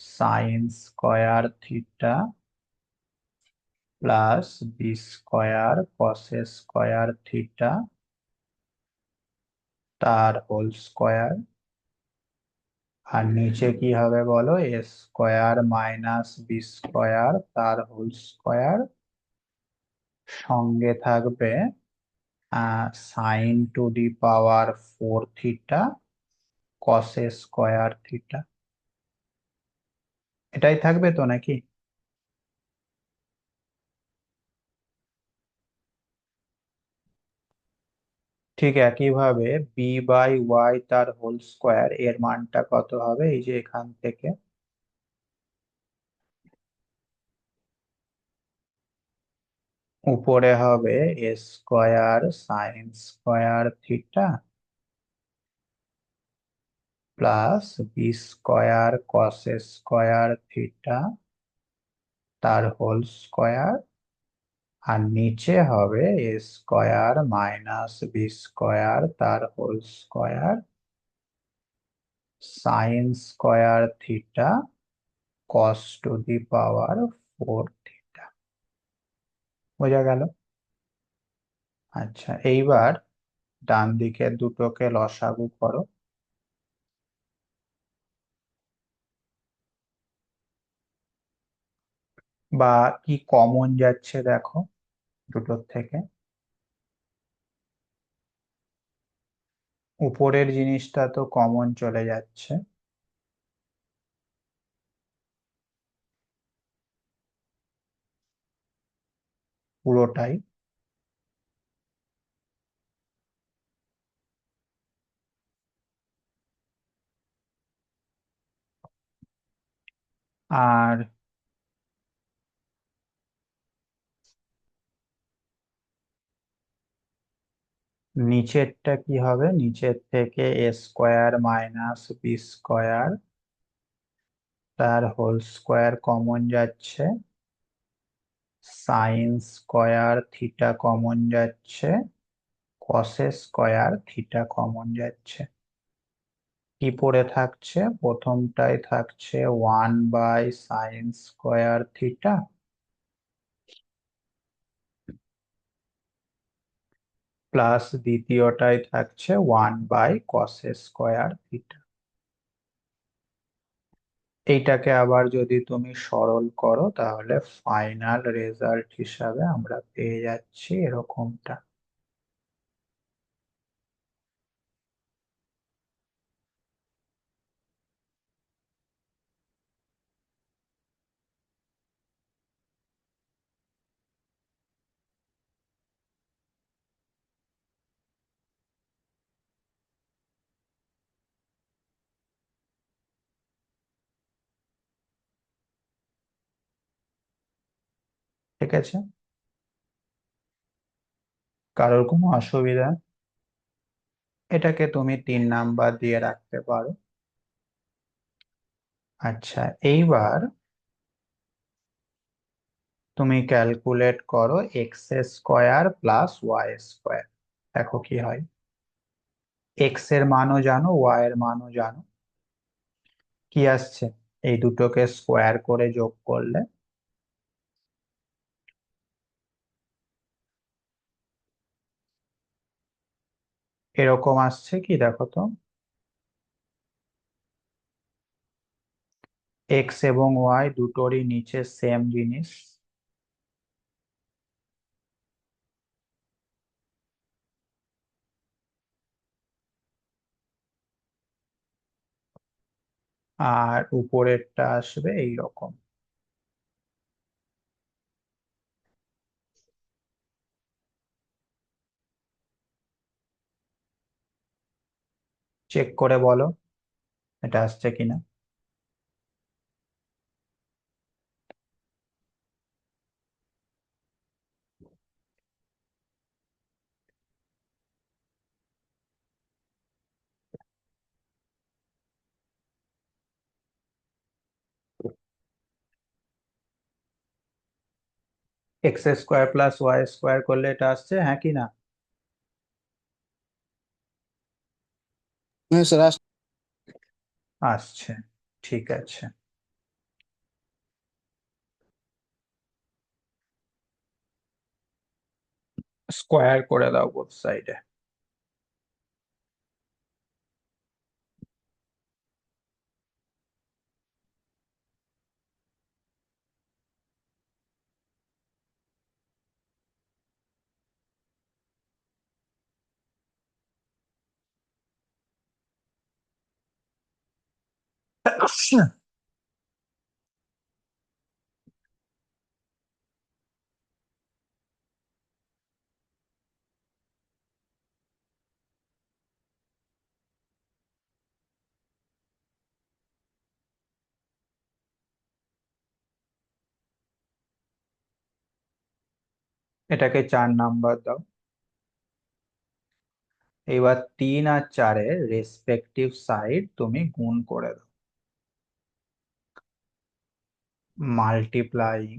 sine square theta plus B square cos square theta তার হোল স্কোয়ার। আর নিচে কি হবে বলো, A square minus B square তার হোল স্কোয়ার, সঙ্গে থাকবে sine to the power 4 theta cos square theta. এটাই থাকবে তো নাকি? ঠিক একইভাবে বি বাই ওয়াই তার হোল স্কোয়ার এর মানটা কত হবে, এই যে এখান থেকে উপরে হবে A square sine square theta plus B square cos square theta তার হোল স্কোয়ার, আর নিচে হবে A square minus B square তার whole square sine square theta cos to the power 4 theta. বোঝা গেল? আচ্ছা, এইবার ডান দিকের দুটোকে লসাগু করো। বা কি কমন যাচ্ছে দেখো দুটোর থেকে। উপরের জিনিসটা তো কমন চলে যাচ্ছে, পুরোটাই। আর নিচেরটা কি হবে, নিচের থেকে এ স্কোয়ার মাইনাস বি স্কোয়ার তার হোল স্কোয়ার কমন যাচ্ছে, সাইন স্কোয়ার থিটা কমন যাচ্ছে, কস স্কোয়ার থিটা কমন যাচ্ছে। কি পড়ে থাকছে, প্রথমটায় থাকছে 1/sin স্কোয়ার থিটা প্লাস দ্বিতীয়টায় থাকছে 1/cos স্কোয়ার থিটা। এইটাকে আবার যদি তুমি সরল করো তাহলে ফাইনাল রেজাল্ট হিসাবে আমরা পেয়ে যাচ্ছি এরকমটা। ঠিক আছে, কারোর কোনো অসুবিধা? এটাকে তুমি 3 নাম্বার দিয়ে রাখতে পারো। আচ্ছা, এইবার তুমি ক্যালকুলেট করো X square plus Y square. দেখো কি হয়। এক্স এর মানও জানো, ওয়াই এর মানও জানো। কি আসছে, এই দুটোকে স্কোয়ার করে যোগ করলে এরকম আসছে কি দেখো তো, এক্স এবং ওয়াই দুটোরই নিচে সেম জিনিস, আর উপরেরটা আসবে এইরকম। চেক করে বলো এটা আসছে কিনা। X square plus Y square করলে এটা আসছে, হ্যাঁ কি না? হ্যাঁ স্যার আসছে, ঠিক আছে। স্কোয়ার করে দাও বোথ সাইডে। এটাকে 4 নাম্বার দাও। এবার 3 আর 4-এর রেসপেক্টিভ সাইড তুমি গুণ করে দাও। Multiplying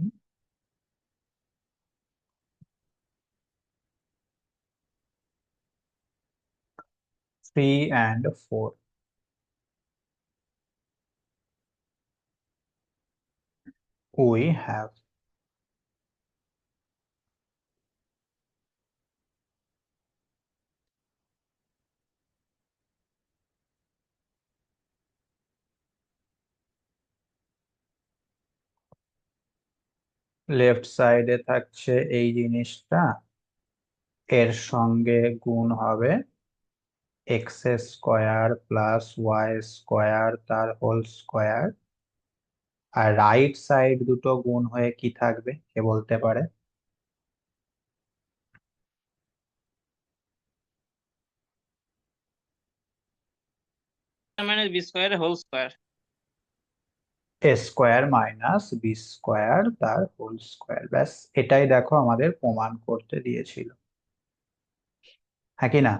3 and 4, we have left সাইডে থাকছে এই জিনিসটা, এর সঙ্গে গুণ হবে X square plus Y square তার হোল স্কোয়ার। আর রাইট সাইড দুটো গুণ হয়ে কি থাকবে কে বলতে পারে? Minus B square whole square. A square minus B square তার হোল স্কোয়ার। ব্যাস, এটাই দেখো আমাদের প্রমাণ করতে দিয়েছিল, হ্যাঁ কি না?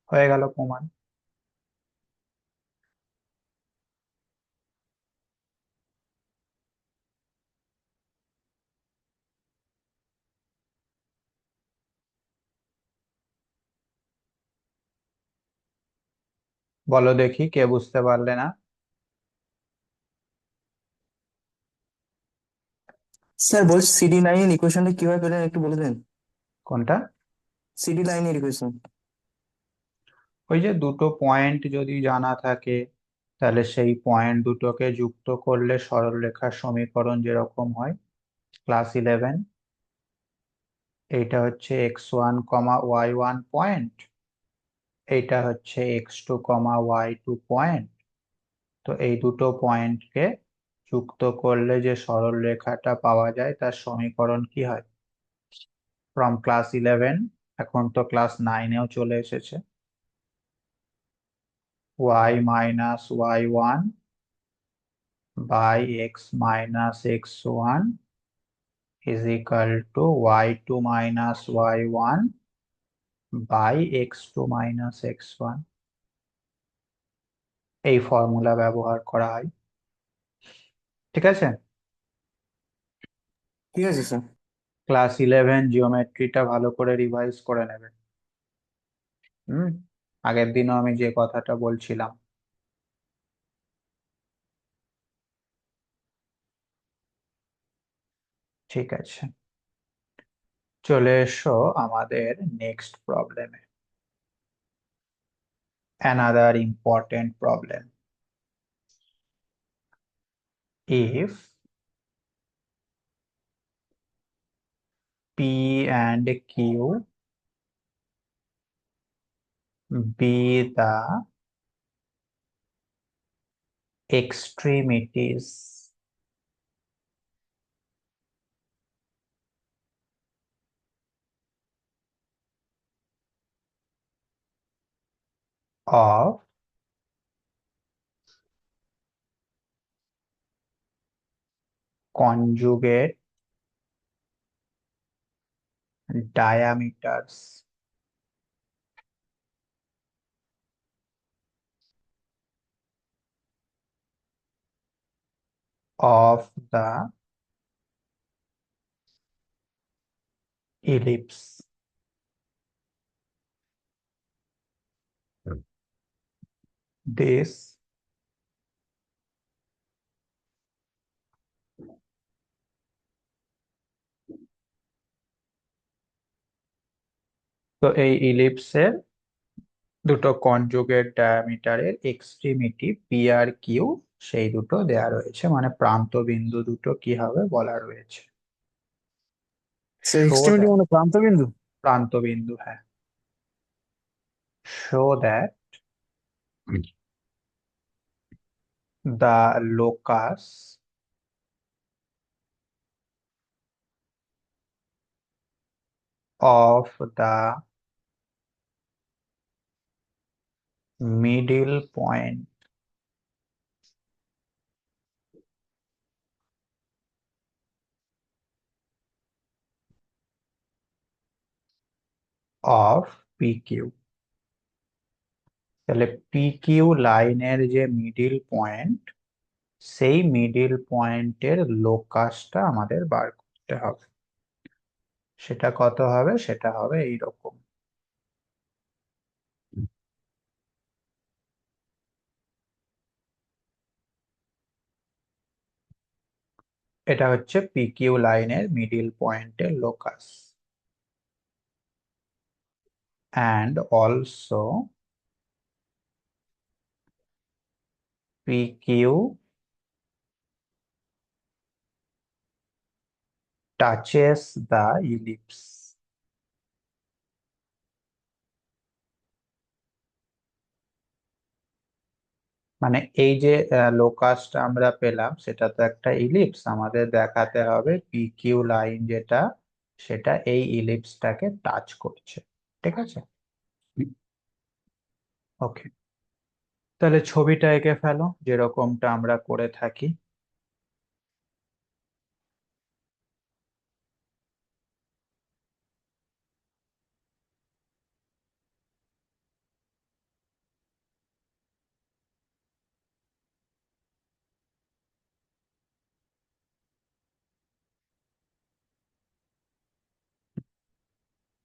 হয়ে গেল প্রমাণ। বলো দেখি কে বুঝতে পারলে না? স্যার বলছি সিডি লাইনের ইকুয়েশনটা কিভাবে পেলেন একটু বলে দেন। কোনটা? সিডি লাইনের ইকুয়েশন। ওই যে দুটো পয়েন্ট যদি জানা থাকে, তাহলে সেই পয়েন্ট দুটোকে যুক্ত করলে সরলরেখার সমীকরণ যেরকম হয়, ক্লাস 11। এইটা হচ্ছে x1, y1 পয়েন্ট, এইটা হচ্ছে x2, y2 পয়েন্ট। তো এই দুটো পয়েন্টকে যুক্ত করলে যে সরল রেখাটা পাওয়া যায় তার সমীকরণ কি হয়? ফ্রম ক্লাস 11, এখন তো ক্লাস 9-এও চলে এসেছে। y-y1 by x-x1 is equal to y2 minus y1 by x2 minus x1। এই ফর্মুলা ব্যবহার করা হয়, ঠিক আছে? ঠিক আছে স্যার। ক্লাস 11 জিওমেট্রিটা ভালো করে রিভাইজ করে নেবে। হুম, আগের দিনও আমি যে কথাটা বলছিলাম। ঠিক আছে, চলে এসো আমাদের নেক্সট প্রবলেমে। Another important problem. If P and Q be the extremities of conjugate diameters of the ellipse, this তো এই ইলিপসের দুটো কনজুগেট ডায়ামিটারের এক্সট্রিমিটি পি আর কিউ, সেই দুটো দেয়া রয়েছে, মানে প্রান্ত বিন্দু দুটো কি হবে বলা রয়েছে। স্যার শো এক্সট্রিমিটি দ্যাট, মানে প্রান্ত বিন্দু। প্রান্ত বিন্দু, হ্যাঁ। Show that the locus of the middle point of P Q. তাহলে পি কিউ লাইনের যে মিডিল পয়েন্ট, সেই মিডিল পয়েন্টের লোকাসটা আমাদের বার করতে হবে। সেটা কত হবে? সেটা হবে এইরকম। এটা হচ্ছে পি কিউ লাইনের মিডিল পয়েন্টের লোকাস। And also P Q touches the ellipse. মানে এই যে লোকাসটা আমরা পেলাম, সেটা তো একটা ইলিপস। আমাদের দেখাতে হবে পি কিউ লাইন যেটা, সেটা এই ইলিপসটাকে টাচ করছে। ঠিক আছে, ওকে। তাহলে ছবিটা এঁকে ফেলো যেরকমটা আমরা করে থাকি।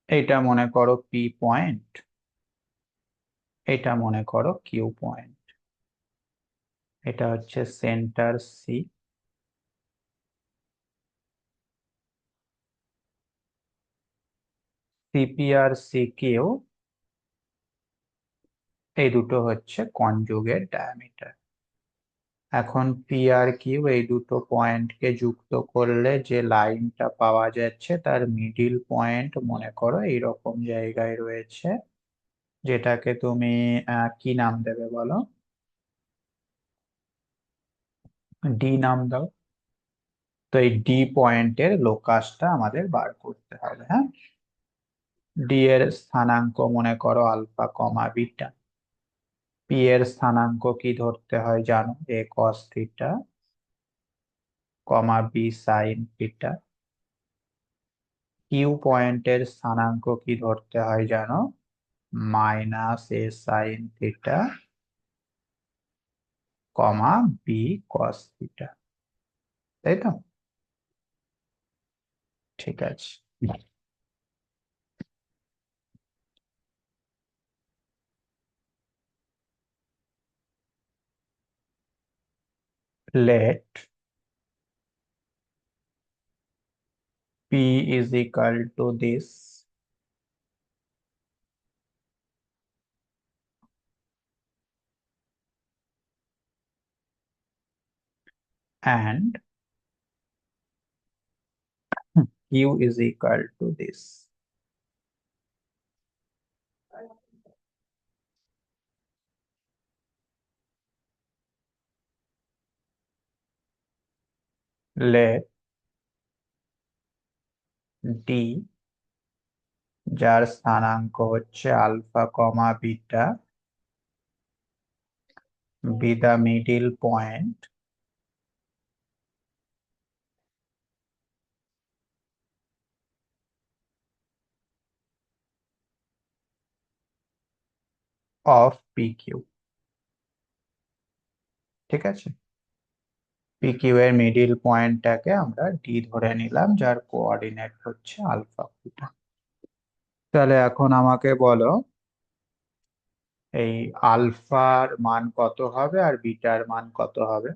এইটা মনে করো পি পয়েন্ট, এটা মনে করো কিউ পয়েন্ট। এটা হচ্ছে সেন্টার সি। সিপি আর সিকিউ এই দুটো হচ্ছে কনজুগেট ডায়ামিটার। এখন পি আর কিউ এই দুটো পয়েন্টকে যুক্ত করলে যে লাইনটা পাওয়া যাচ্ছে, তার মিডিল পয়েন্ট মনে করো এইরকম জায়গায় রয়েছে, যেটাকে তুমি কি নাম দেবে বলো? ডি নাম দাও। তো এই ডি পয়েন্টের লোকাসটা আমাদের বার করতে হবে। হ্যাঁ, ডি এর স্থানাঙ্ক মনে করো আলফা কমা বিটা। পি এর স্থানাঙ্ক কি ধরতে হয় জানো? A cos theta comma B sine theta. Q পয়েন্টের স্থানাঙ্ক কি ধরতে হয় জানো? মাইনাস এ sine theta comma B cos theta. তাই তো? ঠিক আছে। Let P is equal to this and Q is equal to this. Let D, যার স্থানাঙ্ক হচ্ছে alpha comma beta, be the middle point of PQ। ঠিক আছে, PQ এর মিডিল পয়েন্টটাকে আমরা ডি ধরে নিলাম, যার কোঅর্ডিনেট হচ্ছে আলফা বিটা। তাহলে এখন আমাকে বলো এই আলফার মান কত হবে আর বিটার মান কত হবে?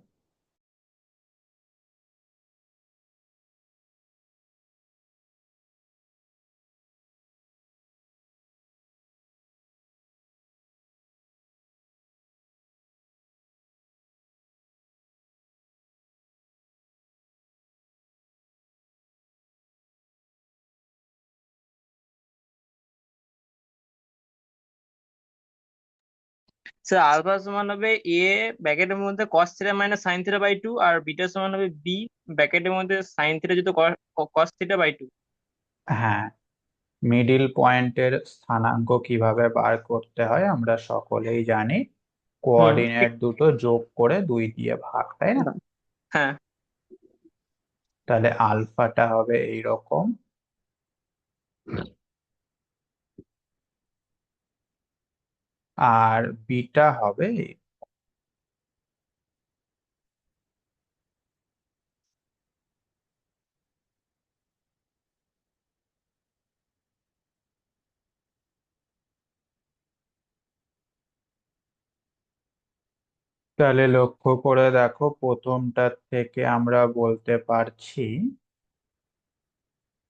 স্যার আলফা সমান হবে এ ব্র্যাকেটের মধ্যে cos theta minus sine theta by two, আর বিটা সমান হবে বি ব্র্যাকেটের মধ্যে সাইন থিটা যুক্ত কস থিটা বাই টু। হ্যাঁ, মিডিল পয়েন্টের স্থানাঙ্ক কিভাবে বার করতে হয় আমরা সকলেই জানি। ঠিক। কোঅর্ডিনেট দুটো যোগ করে 2 দিয়ে ভাগ, তাই না? হ্যাঁ। তাহলে আলফাটা হবে এইরকম, আর বিটা হবে তাহলে লক্ষ্য করে দেখো, প্রথমটার থেকে আমরা বলতে পারছি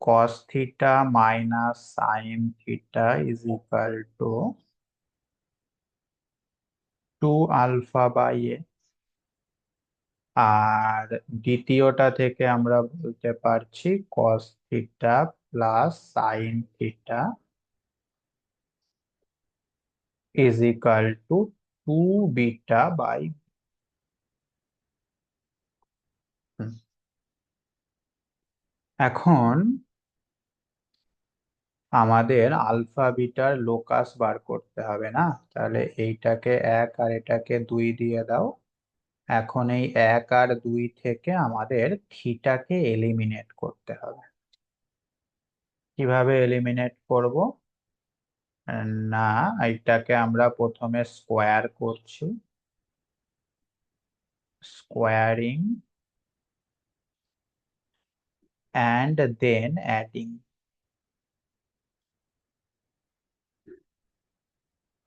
cos theta minus sine theta is equal to 2 alpha by A. আর দ্বিতীয়টা থেকে আমরা বলতে পারছি cos theta plus sine theta is equal to 2 beta by. এখন আমাদের আলফা বিটার লোকাস বার করতে হবে না? তাহলে এইটাকে 1 আর এটাকে 2 দিয়ে দাও। এখন এই 1 আর 2 থেকে আমাদের থিটাকে এলিমিনেট করতে হবে। কিভাবে এলিমিনেট করব? না, এইটাকে আমরা প্রথমে স্কোয়ার করছি, স্কোয়ারিং অ্যান্ড দেন অ্যাডিং।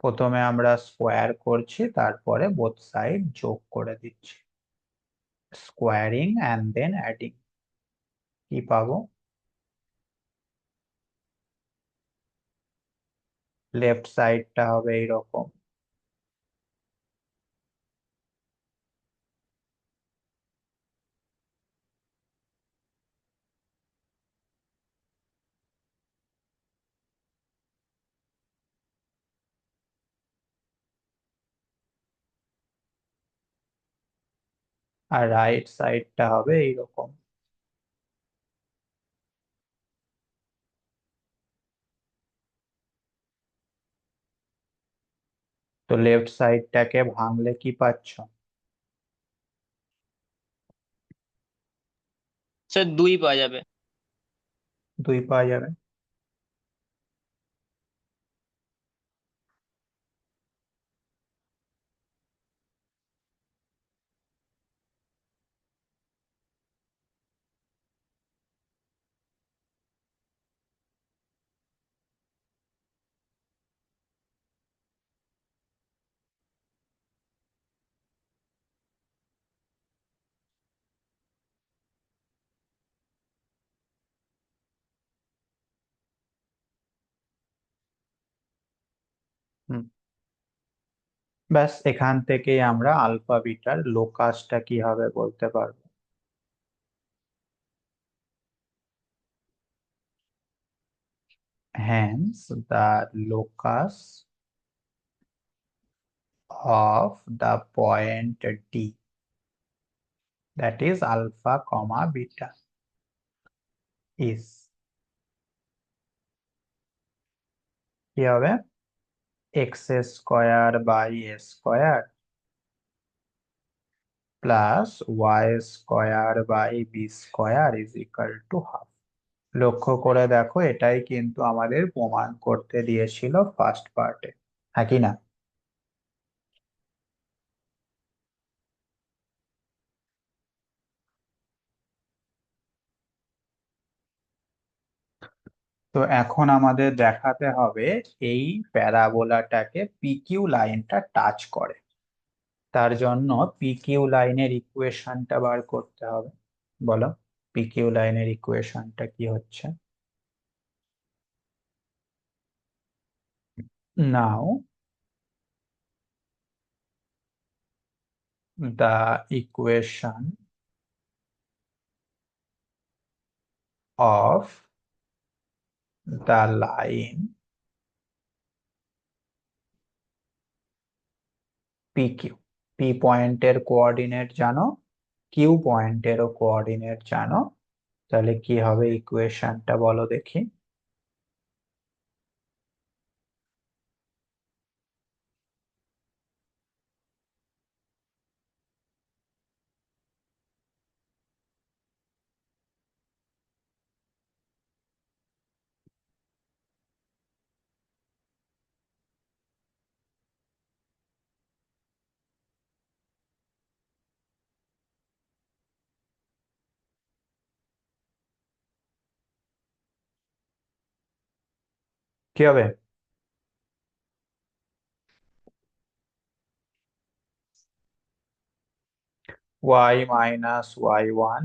প্রথমে আমরা স্কোয়ার করছি, তারপরে বোথ সাইড যোগ করে দিচ্ছি, স্কোয়ারিং অ্যান্ড দেন অ্যাডিং। কি পাবো? লেফট সাইডটা হবে এইরকম, আর রাইট সাইডটা হবে এইরকম। তো লেফট সাইডটাকে ভাঙলে কি পাচ্ছ? স্যার 2 পাওয়া যাবে। 2 পাওয়া যাবে। হুম, ব্যাস এখান থেকেই আমরা আলফা বিটার লোকাসটা কি হবে বলতে পারবো। Hence, the locus of the point D, that is alpha comma beta, is কি হবে? X square by A square plus Y square by B square is equal to half. লক্ষ্য করে দেখো, এটাই কিন্তু আমাদের প্রমাণ করতে দিয়েছিল ফার্স্ট পার্টে, হ্যাঁ কি না? তো এখন আমাদের দেখাতে হবে এই প্যারাবোলাটাকে পিকিউ লাইনটা টাচ করে। তার জন্য পিকিউ লাইনের ইকুয়েশনটা বার করতে হবে। বলো, পিকিউ লাইনের ইকুয়েশনটা কি হচ্ছে? নাও the equation of the line PQ, P পয়েন্টের কোঅর্ডিনেট জানো, কিউ পয়েন্টেরও কোঅর্ডিনেট জানো, তাহলে কি হবে ইকুয়েশনটা বলো দেখি। কি হবে? y minus y1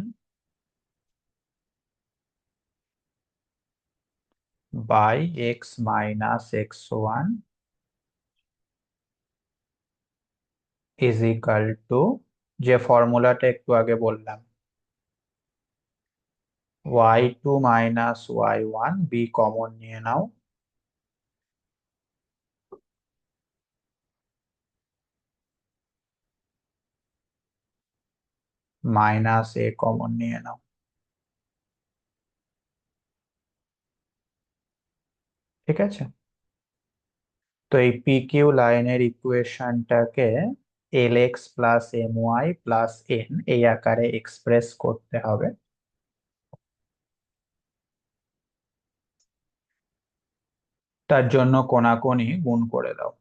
by x minus x1 is equal to, যে ফর্মুলাটা একটু আগে বললাম, y2 minus y1, B common নিয়ে নাও, মাইনাস a কমন নিয়ে নাও। ঠিক আছে, তো এই পি কিউ লাইনের ইকুয়েশনটাকে L X plus M Y plus N এই আকারে এক্সপ্রেস করতে হবে। তার জন্য কোনাকুনি গুণ করে দাও।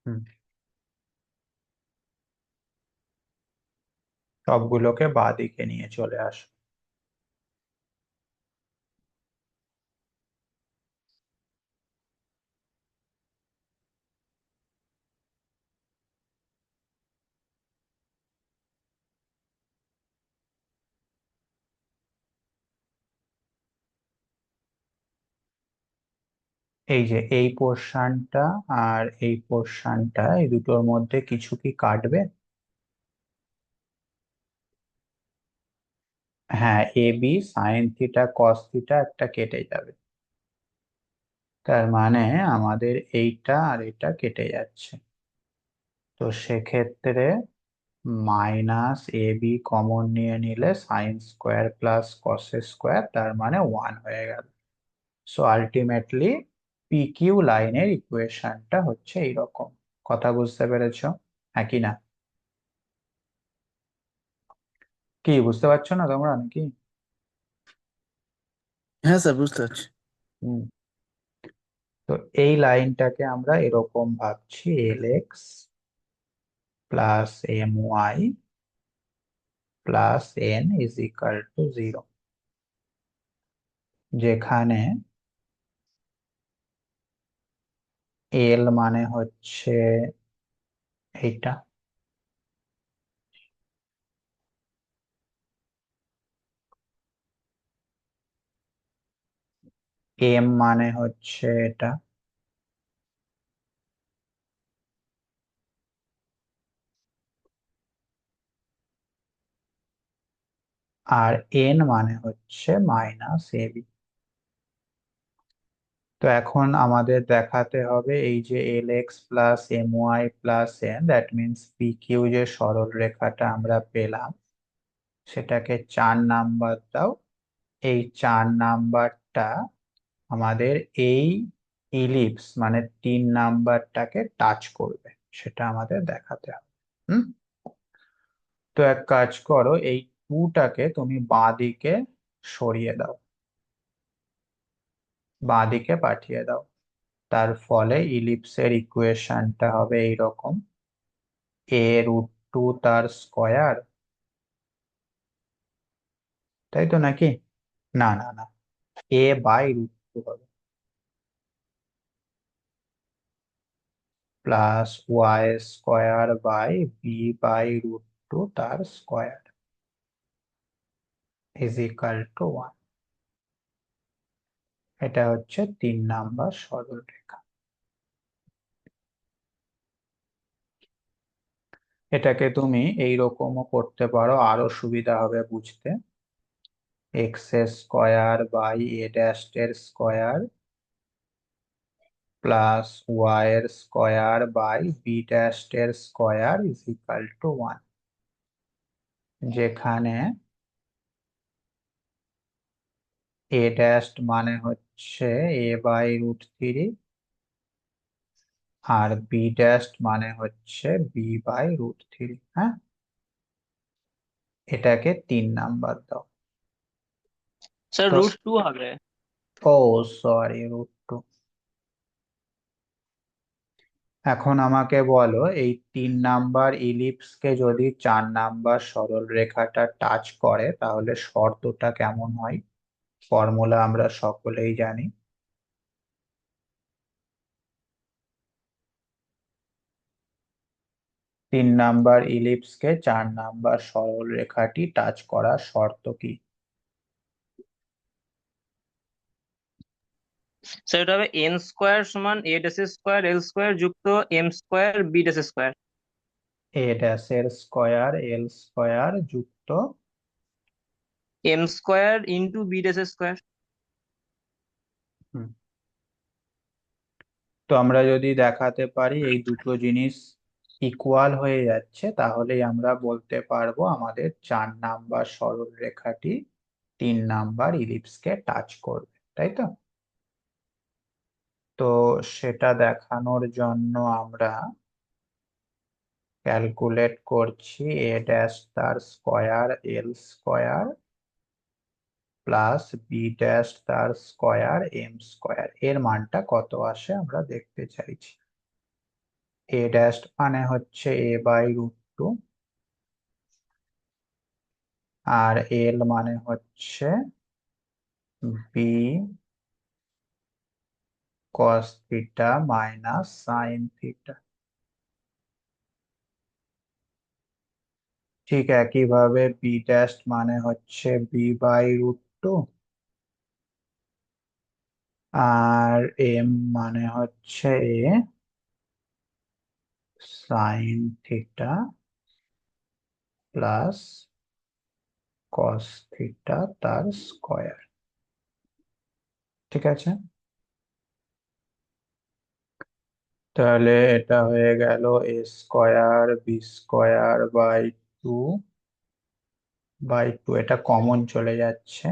হুম, সবগুলোকে বাঁদিকে নিয়ে চলে আসো। এই যে এই পোর্শনটা আর এই পোর্শনটা, এই দুটোর মধ্যে কিছু কি কাটবে? হ্যাঁ, A B sine theta cos theta একটা কেটে যাবে। তার মানে আমাদের এইটা আর এটা কেটে যাচ্ছে। তো সেক্ষেত্রে মাইনাস এ বি কমন নিয়ে নিলে sine square plus cos square, তার মানে 1 হয়ে গেল। সো আলটিমেটলি পি কিউ লাইনের ইকুয়েশনটা হচ্ছে এইরকম। কথা বুঝতে পেরেছো? হ্যাঁ কি না? কি বুঝতে পারছো না তোমরা নাকি? হ্যাঁ স্যার, বুঝতে পারছি। হুম, তো এই লাইনটাকে আমরা এরকম ভাবছি, L X plus M Y plus N is equal to 0, যেখানে এল মানে হচ্ছে এইটা, এম মানে হচ্ছে এটা, আর এন মানে হচ্ছে মাইনাস এ বি। তো এখন আমাদের দেখাতে হবে এই যে L X plus M Y plus N, that means P Q, যে সরল রেখাটা আমরা পেলাম সেটাকে 4 নাম্বার দাও। এই 4 নাম্বারটা আমাদের এই ইলিপস মানে 3 নাম্বারটাকে টাচ করবে, সেটা আমাদের দেখাতে হবে। হুম, তো এক কাজ করো, এই টুটাকে তুমি বাঁ দিকে সরিয়ে দাও, বাঁ দিকে পাঠিয়ে দাও। তার ফলে ইলিপসের ইকুয়েশনটা হবে এইরকম, a√2 তার স্কয়ার, তাই তো নাকি? না না না, a/√2 হবে, plus Y square by b/√2 তার স্কয়ার ইজ ইকাল টু 1। এটা হচ্ছে 3 নাম্বার সরলরেখা। এটাকে তুমি এইরকমও করতে পারো, আরো সুবিধা হবে বুঝতে। X square by a dash এর স্কোয়ার প্লাস ওয়াই এর স্কোয়ার বাই বি ড্যাশ এর স্কোয়ার ইজ ইকাল টু 1, যেখানে এ ড্যাশ মানে হচ্ছে এ বাই √3 আর বি ড্যাশ মানে হচ্ছে বি বাই √3। হ্যাঁ, এটাকে 3 নাম্বার দাও। স্যার তো √2 হবে। ও সরি, √2। এখন আমাকে বলো, এই 3 নাম্বার ইলিপসকে যদি 4 নাম্বার সরল রেখাটা টাচ করে তাহলে শর্তটা কেমন হয়? ফর্মুলা আমরা সকলেই জানি। 3 নাম্বার ইলিপসকে 4 নাম্বার সরল রেখাটি টাচ করার শর্ত কি? স্যার এটা হবে এন স্কোয়ার সমান A dash square L square যুক্ত M square B dash square. A dash এর স্কোয়ার এল স্কোয়ার যুক্ত M square into B dash square. হুম, তো আমরা যদি দেখাতে পারি এই দুটো জিনিস ইকুয়াল হয়ে যাচ্ছে, তাহলেই আমরা বলতে পারবো আমাদের 4 নাম্বার সরল রেখাটি 3 নাম্বার ইলিপসকে টাচ করবে, তাই তো? তো সেটা দেখানোর জন্য আমরা ক্যালকুলেট করছি এ ড্যাশ তার square L square plus B dash তার স্কোয়ার এম স্কোয়ার, এর মানটা কত আসে আমরা দেখতে চাইছি। এ ড্যাশ মানে হচ্ছে এ বাই √2 আর এল মানে হচ্ছে b cos theta minus sine theta. ঠিক একইভাবে বি ড্যাশ মানে হচ্ছে বি বাই √2 আর এম মানে হচ্ছে A sine theta plus cos theta তার স্কোয়ার। ঠিক আছে, তাহলে এটা হয়ে গেল A square B square by two, এটা কমন চলে যাচ্ছে,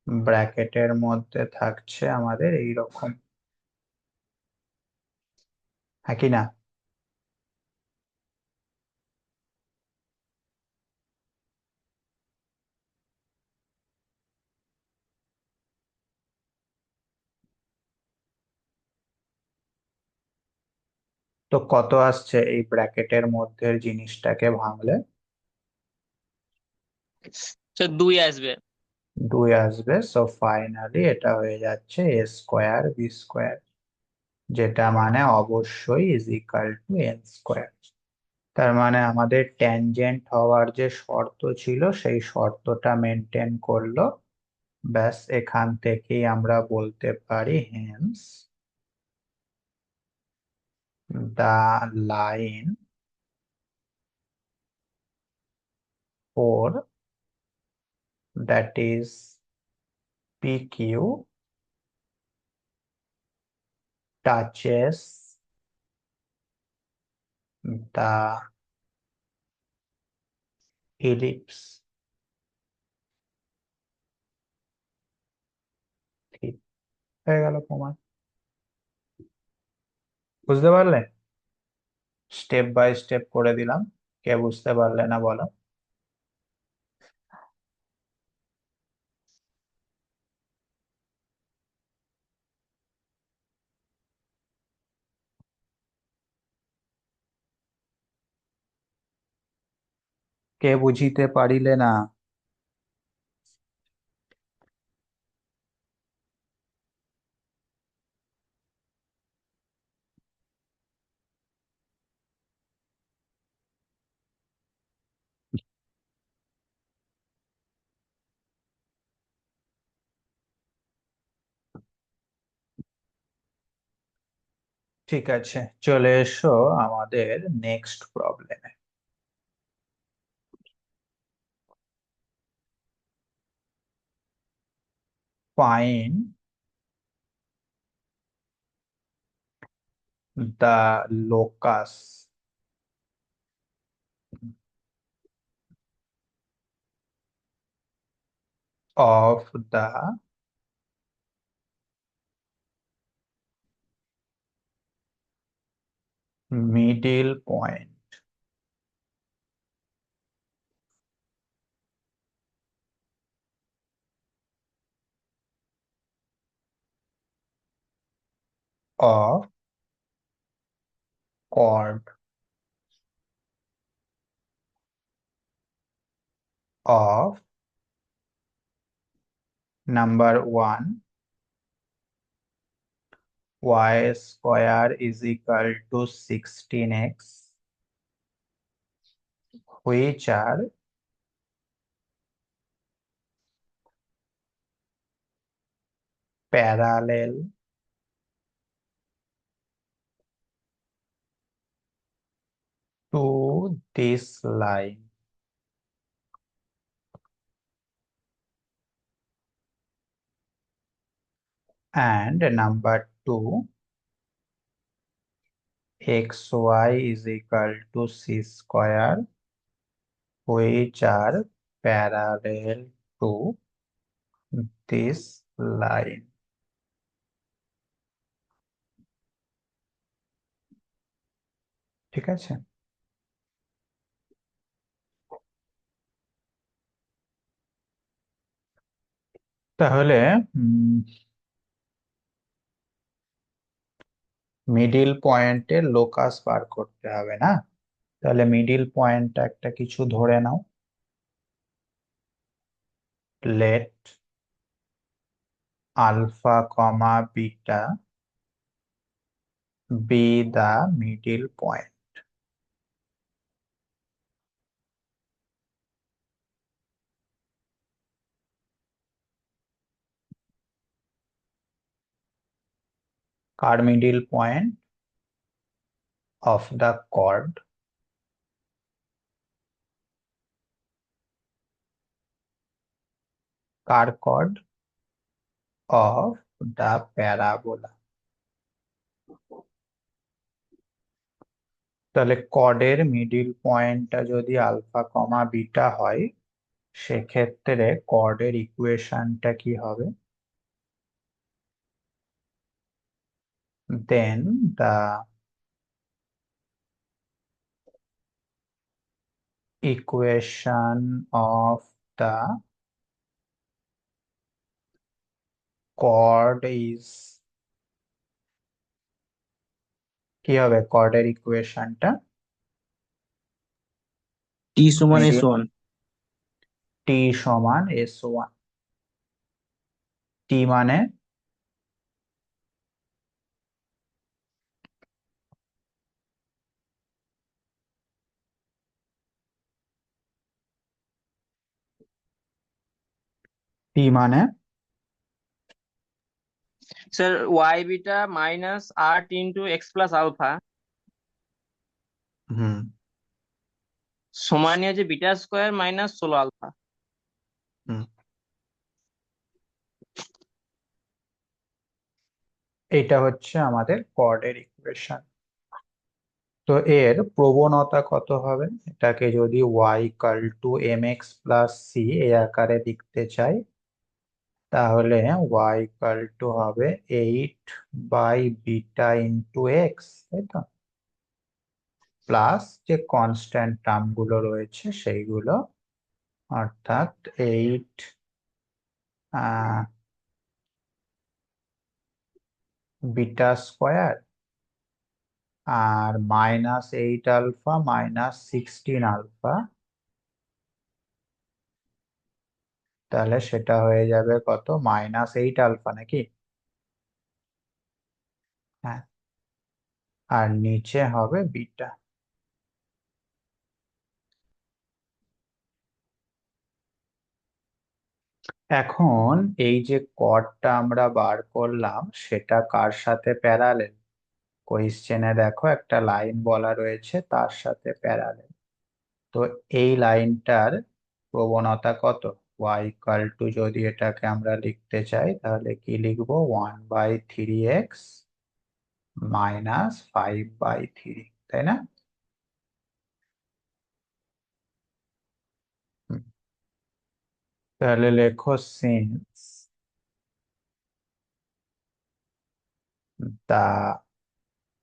ব্র্যাকেটের মধ্যে থাকছে আমাদের এই রকম, হ্যাঁ কি না? তো কত আসছে এই ব্র্যাকেটের মধ্যে জিনিসটাকে ভাঙলে? স্যার 2 আসবে। 2 আসবে। সো ফাইনালি এটা হয়ে যাচ্ছে এ স্কোয়ার বি স্কোয়ার, যেটা মানে অবশ্যই is equal two N square. তার মানে আমাদের ট্যানজেন্ট হওয়ার যে শর্ত ছিল সেই শর্তটা মেনটেন করলো। ব্যাস, এখান থেকেই আমরা বলতে পারি hence the line for that is PQ touches the ellipse। ঠিক হয়ে গেল প্রমাণ। বুঝতে পারলে? স্টেপ বাই স্টেপ করে দিলাম, কে বুঝতে পারলে না বলো। কে বুঝিতে পারিলে না? ঠিক আছে, চলে এসো আমাদের নেক্সট প্রবলেমে। Find the locus of the middle point of chord of number 1, y square is equal to 16x, which are parallel to this line. And number 2, xy is equal to c square, which are parallel to this line. ঠিক আছে, তাহলে middle পয়েন্টের locus বার করতে হবে না? তাহলে middle পয়েন্টটা একটা কিছু ধরে নাও। Let alpha comma beta be the middle point. কার middle point? Of the chord. কার কর্ড? Of the parabola. তাহলে কর্ডের মিডিল পয়েন্টটা যদি আলফা কমা বিটা হয়, সেক্ষেত্রে কর্ডের ইকুয়েশনটা কি হবে? Then the equation of the chord is, কি হবে chordের ইকুয়েশনটা? টি সমান এস মিডিল ওয়ান t সমান s1। t মানে t মানে sir Y beta minus 8 into X plus alpha hmm সমানই হচ্ছে beta square minus 16 alpha. Hmm এটা হচ্ছে আমাদের কর্ডের ইকুয়েশন। তো এর প্রবণতা কত হবে? এটাকে যদি y equal to m x plus c এই আকারে লিখতে চাই, তাহলে y ইকাল টু হবে 8/বিটা ইন্টু এক্স, তাই তো? প্লাস যে কনস্ট্যান্ট টার্ম গুলো রয়েছে সেইগুলো, অর্থাৎ 8 বিটা স্কোয়ার আর -8 আলফা -16 আলফা, তাহলে সেটা হয়ে যাবে কত? -8 আলফা নাকি? হ্যাঁ, আর নিচে হবে বিটা। এখন এই যে কর্ডটা আমরা বার করলাম, সেটা কার সাথে প্যারালেল? কোয়েশ্চেনে দেখো একটা লাইন বলা রয়েছে তার সাথে প্যারালাল। তো এই লাইনটার প্রবণতা কত? y ইকাল টু, যদি এটাকে আমরা লিখতে চাই তাহলে কি লিখবো, 1/3x মাইনাস 5/3, তাই না? হুম, তাহলে লেখো since the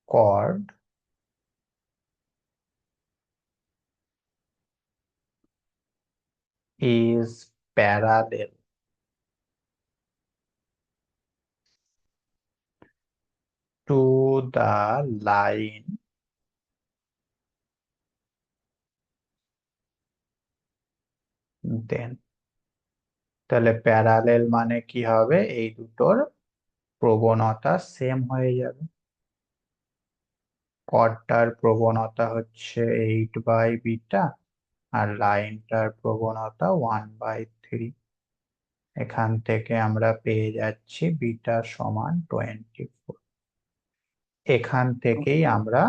chord is parallel to the line, then তাহলে প্যারালেল মানে কি হবে, এই দুটোর প্রবণতা সেম হয়ে যাবে। কর্ডটার প্রবণতা হচ্ছে 8/β আর লাইনটার প্রবণতা 1/3। এখান থেকে আমরা পেয়ে যাচ্ছি বিটা সমান 24। এখান থেকেই আমরা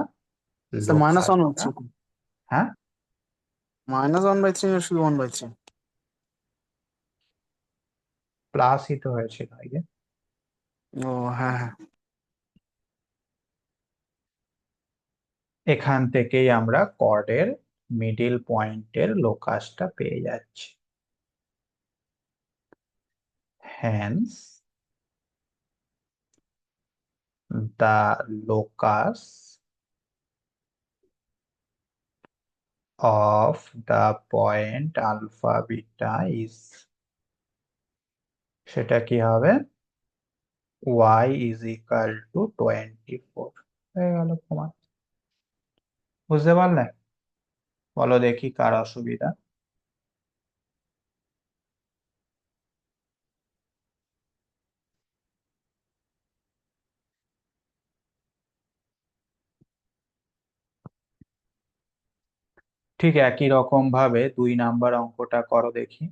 স্যার -1/3 লোকাসটা, হ্যাঁ, -1/3 না শুধু 1/3? প্লাসই তো হয়েছিল আগে। ও হ্যাঁ হ্যাঁ। এখান থেকেই আমরা কর্ডের মিডিল পয়েন্টের লোকাসটা পেয়ে যাচ্ছি। Hence the locus of the point alpha beta is, সেটা কি হবে, y ইজ ইকাল টু 24 হয়ে গেল তোমার। বুঝতে পারলে? বলো দেখি কার অসুবিধা। ঠিক একই রকম ভাবে 2 নাম্বার অঙ্কটা করো দেখি,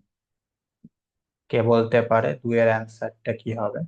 কে বলতে পারে 2 এর অ্যান্সারটা কি হবে।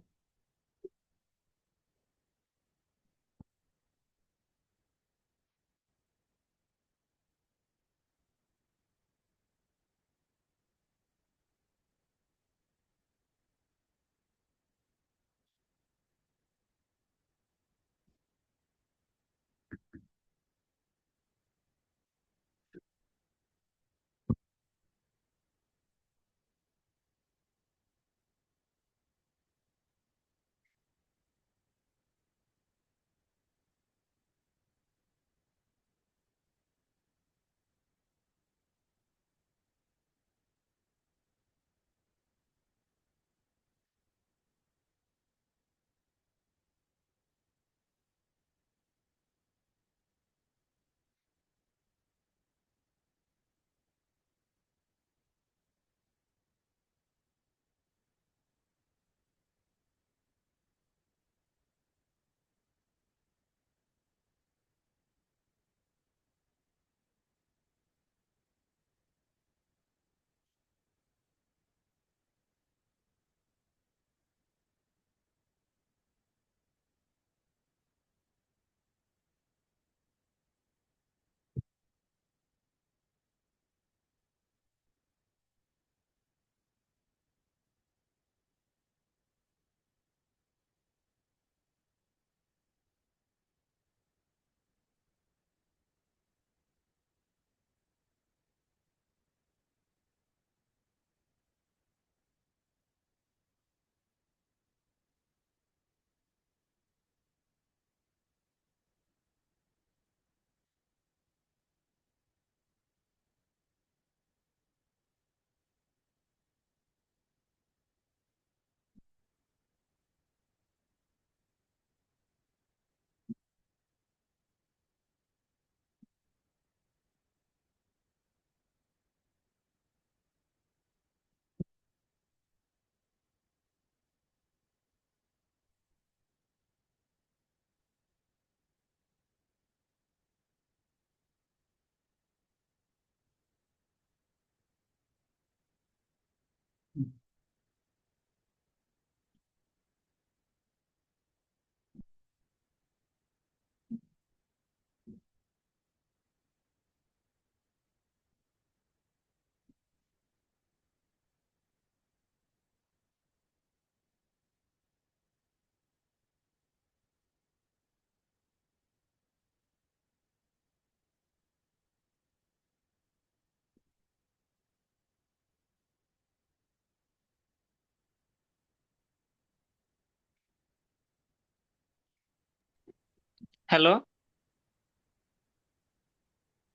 হ্যালো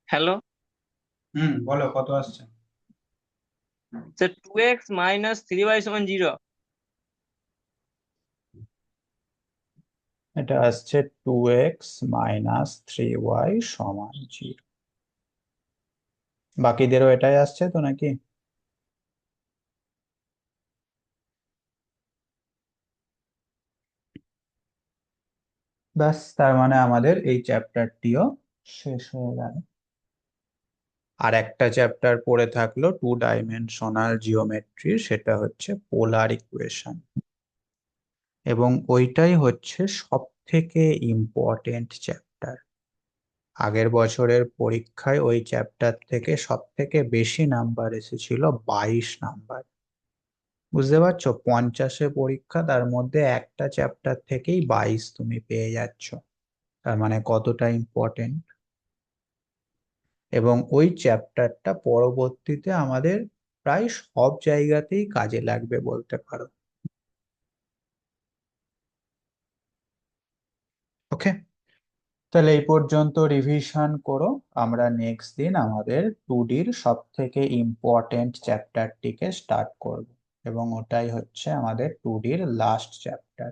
হ্যালো বলো কত আসছে? স্যার 2x মাইনাস 3y সমান 0। এটা আসছে 2x - 3y = 0। বাকিদেরও এটাই আসছে তো নাকি? ব্যাস, তার মানে আমাদের এই চ্যাপ্টারটিও শেষ হয়ে গেল। আর একটা চ্যাপ্টার পড়ে থাকলো 2 ডাইমেনশনাল জিওমেট্রি, সেটা হচ্ছে পোলার ইকুয়েশন, এবং ওইটাই হচ্ছে সব থেকে ইম্পর্টেন্ট চ্যাপ্টার। আগের বছরের পরীক্ষায় ওই চ্যাপ্টার থেকে সব থেকে বেশি নাম্বার এসেছিল, 22 নাম্বার। বুঝতে পারছো, 50-এ পরীক্ষা, তার মধ্যে একটা চ্যাপ্টার থেকেই 22 তুমি পেয়ে যাচ্ছ। তার মানে কতটা ইম্পর্টেন্ট। এবং ওই চ্যাপ্টারটা পরবর্তীতে আমাদের প্রায় সব জায়গাতেই কাজে লাগবে বলতে পারো। ওকে, তাহলে এই পর্যন্ত রিভিশন করো। আমরা নেক্সট দিন আমাদের 2D-র সব থেকে ইম্পর্টেন্ট চ্যাপ্টারটিকে স্টার্ট করব, এবং ওটাই হচ্ছে আমাদের 2D-র লাস্ট চ্যাপ্টার।